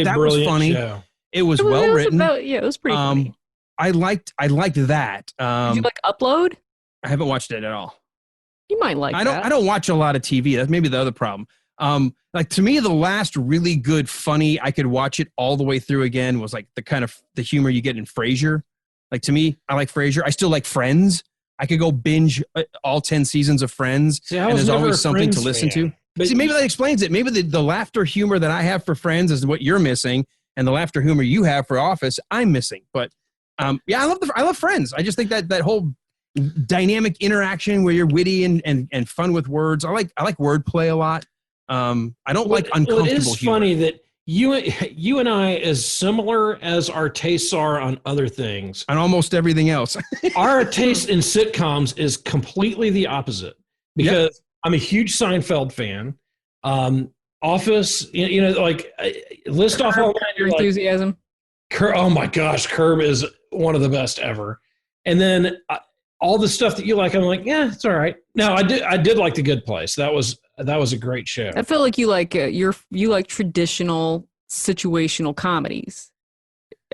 funny show. It was well written. It was pretty funny. I liked that. Did you like Upload? I haven't watched it at all. You might like that. I don't watch a lot of TV. That's maybe the other problem. Like to me, the last really good, funny, I could watch it all the way through again was like the kind of the humor you get in Frasier. Like to me, I like Frasier. I still like Friends. I could go binge all 10 seasons of Friends, and there's always something to listen to. But see, maybe that explains it. Maybe the laughter humor that I have for Friends is what you're missing, and the laughter humor you have for Office, I'm missing. But I love Friends. I just think that whole dynamic interaction where you're witty and fun with words. I like wordplay a lot. I don't like uncomfortable humor. It is funny that you and I, as similar as our tastes are on other things, on almost everything else, our taste in sitcoms is completely the opposite. Because I'm a huge Seinfeld fan. Office, like list off all your enthusiasm. Oh my gosh, Curb is one of the best ever. And then all the stuff that you like, I'm like, yeah, it's all right. No, I did like The Good Place. That was a great show. I feel like you like you like traditional situational comedies.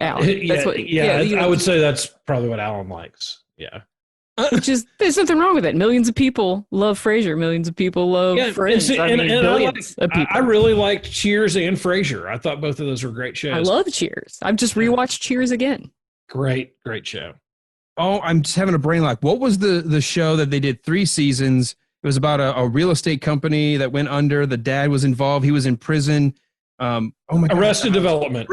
Alan. I would say that's probably what Alan likes. Yeah. Which is, there's nothing wrong with it. Millions of people love Frasier. Millions of people love Friends. I really liked Cheers and Frasier. I thought both of those were great shows. I love Cheers. I've just rewatched Cheers again. Great show. Oh, I'm just having a brain lock. What was the show that they did 3 seasons? It was about a real estate company that went under. The dad was involved. He was in prison. Oh my God. Arrested Development.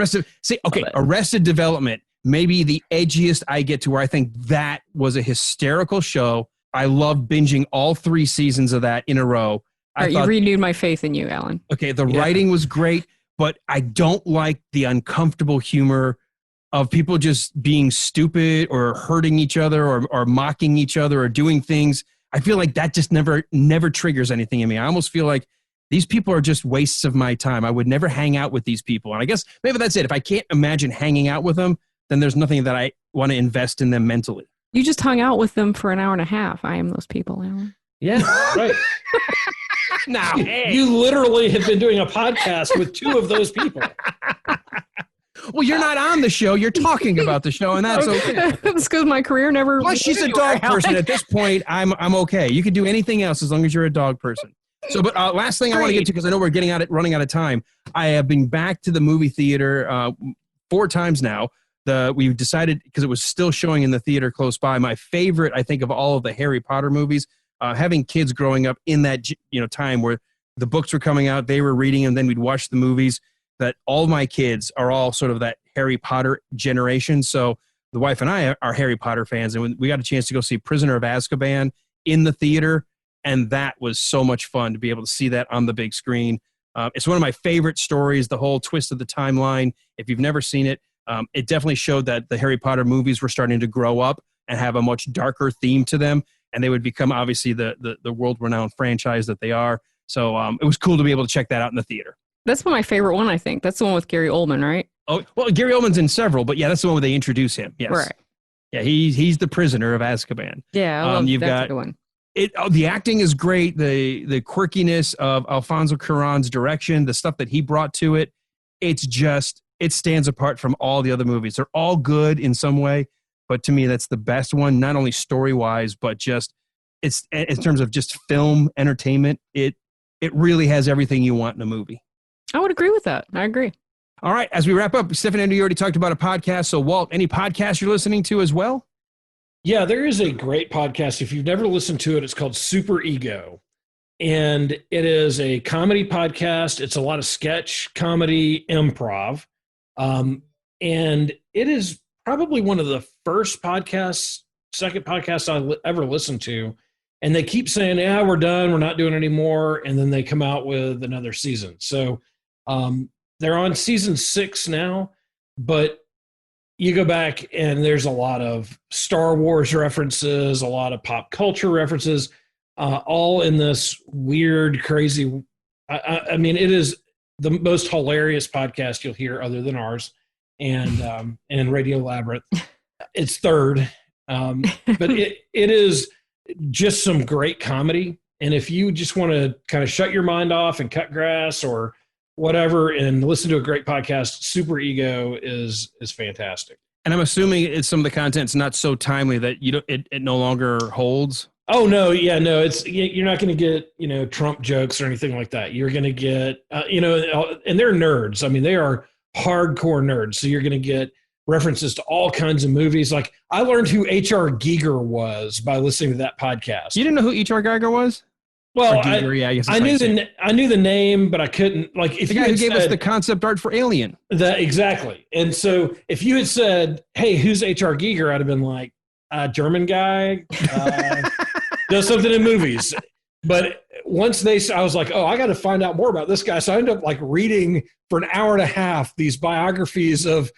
Arrested Development. Maybe the edgiest I get to, where I think that was a hysterical show. I loved binging all 3 seasons of that in a row. You renewed my faith in you, Alan. Okay, the writing was great, but I don't like the uncomfortable humor of people just being stupid or hurting each other or mocking each other or doing things. I feel like that just never triggers anything in me. I almost feel like these people are just wastes of my time. I would never hang out with these people. And I guess maybe that's it. If I can't imagine hanging out with them, then there's nothing that I want to invest in them mentally. You just hung out with them for an hour and a half. I am those people, Alan. Yeah, right. Now, hey. You literally have been doing a podcast with two of those people. Well, you're not on the show. You're talking about the show, and that's okay. It's because my career never. Plus, she's a dog person. At this point, I'm okay. You can do anything else as long as you're a dog person. So, but last thing I want to get to, because I know we're running out of time. I have been back to the movie theater 4 times now. We've decided, because it was still showing in the theater close by. My favorite, I think, of all of the Harry Potter movies. Having kids growing up in that time where the books were coming out, they were reading, and then we'd watch the movies. That all my kids are all sort of that Harry Potter generation. So the wife and I are Harry Potter fans, and we got a chance to go see Prisoner of Azkaban in the theater, and that was so much fun to be able to see that on the big screen. It's one of my favorite stories, the whole twist of the timeline. If you've never seen it, it definitely showed that the Harry Potter movies were starting to grow up and have a much darker theme to them, and they would become obviously the world-renowned franchise that they are. So it was cool to be able to check that out in the theater. That's my favorite one, I think. That's the one with Gary Oldman, right? Oh, well, Gary Oldman's in several, but yeah, that's the one where they introduce him. Yes. Right. Yeah, he's the prisoner of Azkaban. Yeah, that's a good one. The acting is great. The quirkiness of Alfonso Cuarón's direction, the stuff that he brought to it, it stands apart from all the other movies. They're all good in some way, but to me, that's the best one, not only story-wise, but just it's in terms of just film entertainment, it really has everything you want in a movie. I would agree with that. I agree. All right. As we wrap up, Stephanie, I know you already talked about a podcast. So, Walt, any podcasts you're listening to as well? Yeah, there is a great podcast. If you've never listened to it, it's called Super Ego. And it is a comedy podcast. It's a lot of sketch, comedy, improv. And it is probably one of the first podcasts, second podcast I ever listened to. And they keep saying, yeah, we're done. We're not doing it anymore. And then they come out with another season. So they're on season 6 now, but you go back and there's a lot of Star Wars references, a lot of pop culture references, all in this weird, crazy. I mean, it is the most hilarious podcast you'll hear other than ours and Radio Labyrinth. It's third, but it is just some great comedy. And if you just want to kind of shut your mind off and cut grass or whatever and listen to a great podcast, Super Ego is fantastic. And I'm assuming it's some of the content's not so timely that it no longer holds. Oh no, yeah, no, you're not going to get Trump jokes or anything like that. You're going to get and they're nerds. I mean, they are hardcore nerds. So you're going to get references to all kinds of movies. Like I learned who H.R. Giger was by listening to that podcast. You didn't know who H.R. Giger was? Well, Giger, I knew the name, but I couldn't if the guy who gave us the concept art for Alien. Exactly. And so if you had said, "Hey, who's H.R. Giger?" I'd have been like, German guy, does something in movies. But once I was like, oh, I got to find out more about this guy. So I ended up reading for an hour and a half these biographies of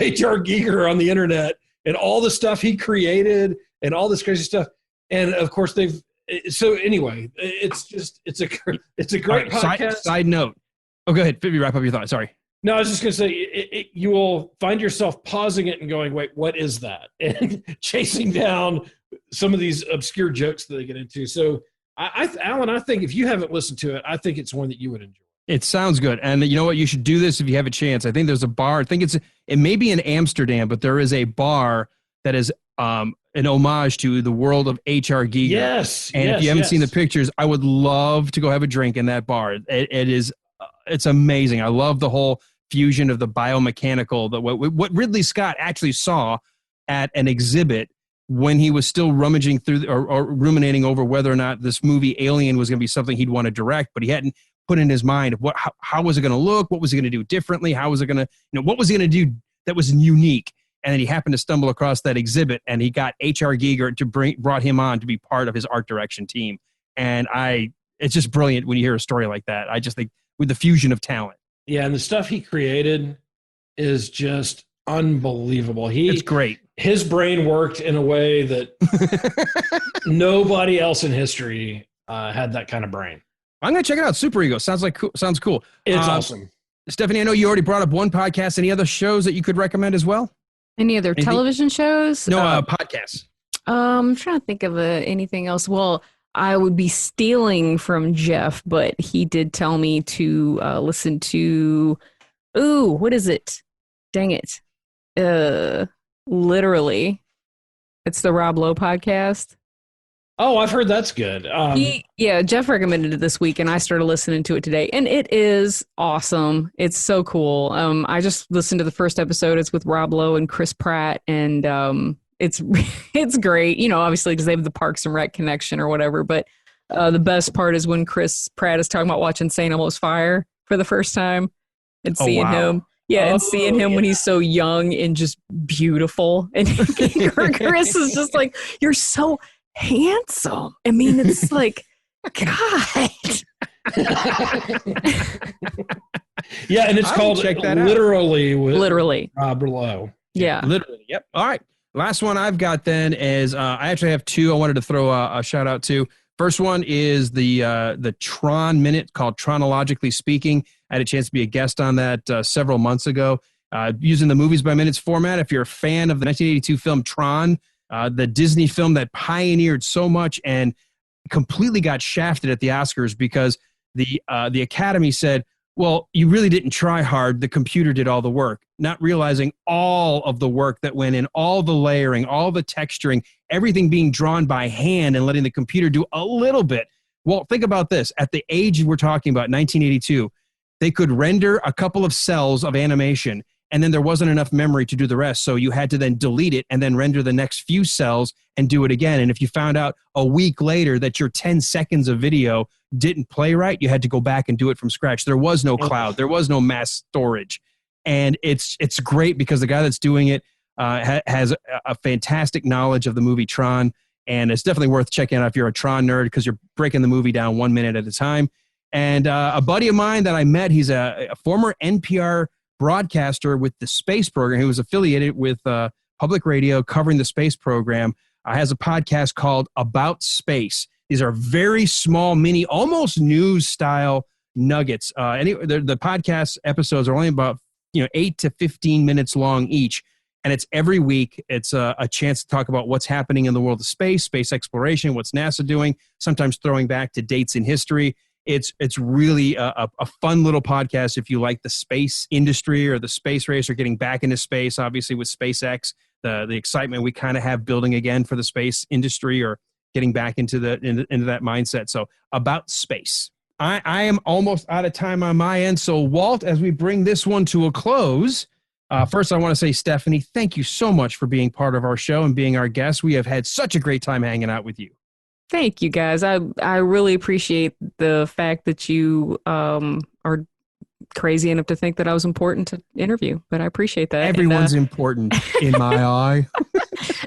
H.R. Giger on the internet and all the stuff he created and all this crazy stuff. And of course so anyway, it's a great podcast. Side note. Oh, go ahead. Wrap up your thought. Sorry. No, I was just going to say you will find yourself pausing it and going, wait, what is that? And chasing down some of these obscure jokes that they get into. So Alan, I think if you haven't listened to it, I think it's one that you would enjoy. It sounds good. And you know what? You should do this if you have a chance. I think there's a bar. I think it may be in Amsterdam, but there is a bar that is an homage to the world of H.R. Giger. Yes. And if you haven't seen the pictures, I would love to go have a drink in that bar. It's amazing. I love the whole fusion of the biomechanical, what Ridley Scott actually saw at an exhibit when he was still rummaging through or ruminating over whether or not this movie Alien was going to be something he'd want to direct, but he hadn't put in his mind how was it going to look, what was he going to do differently, how was it going to, what was he going to do that was unique. And then he happened to stumble across that exhibit, and he got H.R. Giger brought him on to be part of his art direction team. And it's just brilliant when you hear a story like that. I just think with the fusion of talent. Yeah, and the stuff he created is just unbelievable. It's great. His brain worked in a way that nobody else in history had that kind of brain. I'm going to check it out. Super Ego. Sounds cool. It's awesome. Stephanie, I know you already brought up one podcast. Any other shows that you could recommend as well? Any other television shows? No, podcasts. I'm trying to think of anything else. Well, I would be stealing from Jeff, but he did tell me to listen to, what is it? Dang it. Literally. It's the Rob Lowe podcast. Oh, I've heard that's good. Jeff recommended it this week, and I started listening to it today, and it is awesome. It's so cool. I just listened to the first episode. It's with Rob Lowe and Chris Pratt, and it's great. You know, obviously because they have the Parks and Rec connection or whatever. But the best part is when Chris Pratt is talking about watching St. Elmo's Fire for the first time and seeing him. Yeah, and seeing him when he's so young and just beautiful, and Chris is just like, "You're so handsome." I mean, it's like, God. Yeah, and it's called Literally with Rob Lowe. Yeah. Literally. Yep. All right. Last one I've got then is I actually have two I wanted to throw a shout out to. First one is the Tron Minute called Chronologically Speaking. I had a chance to be a guest on that several months ago using the Movies by Minutes format. If you're a fan of the 1982 film Tron, the Disney film that pioneered so much and completely got shafted at the Oscars because the Academy said, well, you really didn't try hard. The computer did all the work, not realizing all of the work that went in, all the layering, all the texturing, everything being drawn by hand and letting the computer do a little bit. Well, think about this. At the age we're talking about, 1982, they could render a couple of cells of animation, and then there wasn't enough memory to do the rest. So you had to then delete it and then render the next few cells and do it again. And if you found out a week later that your 10 seconds of video didn't play right, you had to go back and do it from scratch. There was no cloud. There was no mass storage. And it's great because the guy that's doing it has a fantastic knowledge of the movie Tron. And it's definitely worth checking out if you're a Tron nerd because you're breaking the movie down 1 minute at a time. And a buddy of mine that I met, he's a former NPR broadcaster with the space program. He was affiliated with public radio covering the space program. Has a podcast called About Space. These are very small, mini, almost news style nuggets. The podcast episodes are only about 8 to 15 minutes long each, and it's every week. It's a chance to talk about what's happening in the world of space exploration, what's NASA doing. Sometimes throwing back to dates in history. It's really a fun little podcast if you like the space industry or the space race or getting back into space. Obviously, with SpaceX, the excitement we kind of have building again for the space industry or getting back into into that mindset. So About Space. I am almost out of time on my end. So Walt, as we bring this one to a close, first I want to say, Stephanie, thank you so much for being part of our show and being our guest. We have had such a great time hanging out with you. Thank you, guys. I really appreciate the fact that you are crazy enough to think that I was important to interview, but I appreciate that. Everyone's important in my eye.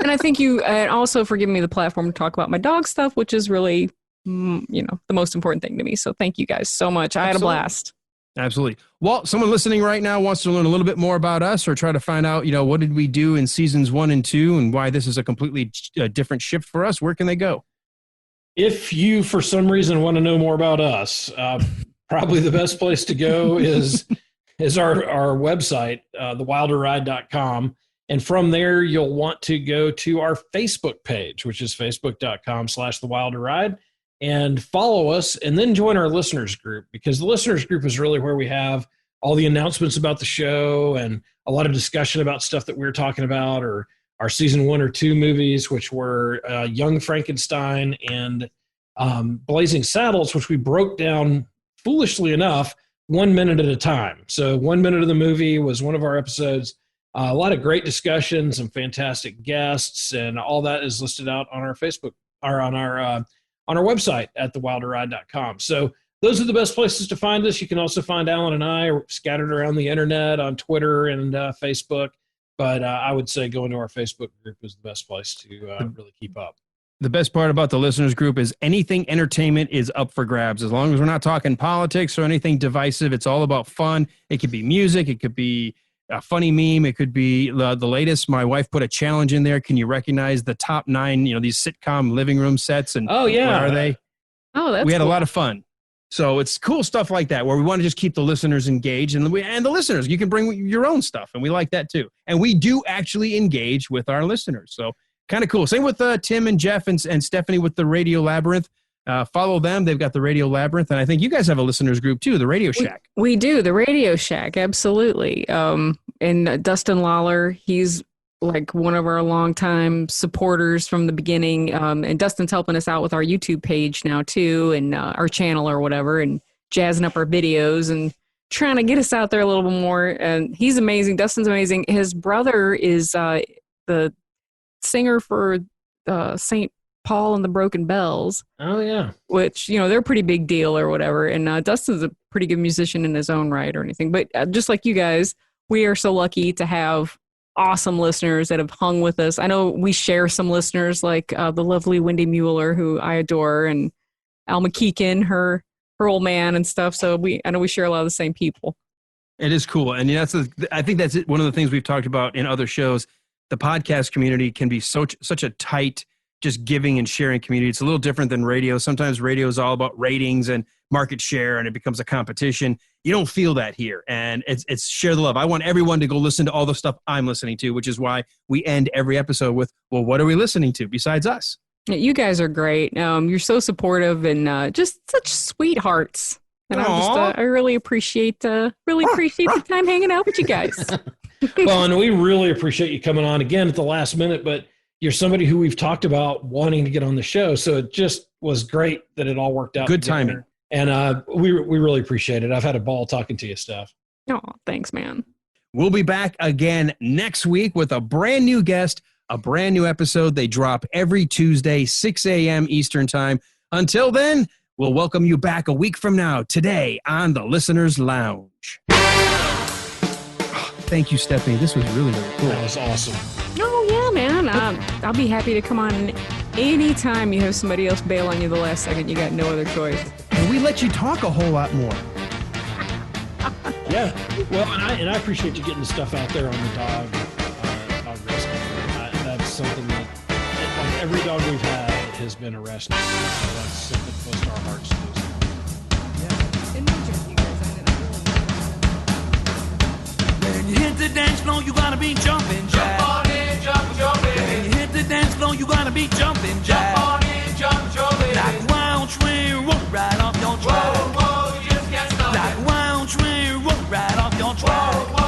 And I thank you and also for giving me the platform to talk about my dog stuff, which is really, the most important thing to me. So thank you guys so much. I had a blast. Absolutely. Well, someone listening right now wants to learn a little bit more about us or try to find out, what did we do in seasons 1 and 2 and why this is a completely different shift for us. Where can they go? If you, for some reason, want to know more about us, probably the best place to go is our website, thewilderride.com. And from there, you'll want to go to our Facebook page, which is facebook.com/thewilderride, and follow us, and then join our listeners group, because the listeners group is really where we have all the announcements about the show and a lot of discussion about stuff that we're talking about, or our season 1 or 2 movies, which were Young Frankenstein and Blazing Saddles, which we broke down, foolishly enough, 1 minute at a time. So 1 minute of the movie was one of our episodes. A lot of great discussions and fantastic guests, and all that is listed out on our Facebook or on our website at thewilderride.com. So those are the best places to find us. You can also find Alan and I scattered around the internet on Twitter and Facebook. But I would say going to our Facebook group is the best place to really keep up. The best part about the listeners group is anything entertainment is up for grabs. As long as we're not talking politics or anything divisive, it's all about fun. It could be music. It could be a funny meme. It could be the latest. My wife put a challenge in there. Can you recognize the top 9, these sitcom living room sets? And oh, yeah. What are they? Oh, that's We had cool. a lot of fun. So it's cool stuff like that where we want to just keep the listeners engaged, and the listeners, you can bring your own stuff, and we like that too. And we do actually engage with our listeners. So kind of cool. Same with Tim and Jeff and Stephanie with the Radio Labyrinth. Follow them. They've got the Radio Labyrinth. And I think you guys have a listeners group too, the Radio Shack. We do. The Radio Shack. Absolutely. And Dustin Lawler, he's like one of our longtime supporters from the beginning. And Dustin's helping us out with our YouTube page now too, and our channel or whatever, and jazzing up our videos and trying to get us out there a little bit more. And he's amazing. Dustin's amazing. His brother is the singer for St. Paul and the Broken Bells. Oh, yeah. Which, they're a pretty big deal or whatever. And Dustin's a pretty good musician in his own right or anything. But just like you guys, we are so lucky to have awesome listeners that have hung with us. I know we share some listeners like the lovely Wendy Mueller, who I adore, and Alma Keegan, her old man and stuff. So I know we share a lot of the same people. It is cool. And I think that's one of the things we've talked about in other shows. The podcast community can be such a tight, just giving and sharing community. It's a little different than radio. Sometimes radio is all about ratings and market share, and it becomes a competition. You don't feel that here. And it's share the love. I want everyone to go listen to all the stuff I'm listening to, which is why we end every episode with, well, what are we listening to besides us? You guys are great. You're so supportive and just such sweethearts. And I really appreciate the time hanging out with you guys. Well, and we really appreciate you coming on again at the last minute, but you're somebody who we've talked about wanting to get on the show. So it just was great that it all worked out. Good timing. And we really appreciate it. I've had a ball talking to you, Steph. Oh, thanks, man. We'll be back again next week with a brand new guest, a brand new episode. They drop every Tuesday, 6 a.m. Eastern time. Until then, we'll welcome you back a week from now, today on the Listener's Lounge. Thank you, Stephanie. This was really, really cool. That was awesome. Oh, yeah, man. I'll be happy to come on anytime you have somebody else bail on you the last second. You got no other choice. And we let you talk a whole lot more. Yeah. Well, and I appreciate you getting the stuff out there on the dog rescue. That's something that like every dog we've had has been a rescue. So that's something close to our hearts to do. When you hit the dance floor, you gotta be jumping jack. Jump on in, jumping. When you hit the dance floor, you gotta be jumping jack. Jump on in, jumping. Like a wild train, roll right off your track. Whoa, whoa, you just can't stop. Like a wild train, roll right off your track. Whoa, whoa.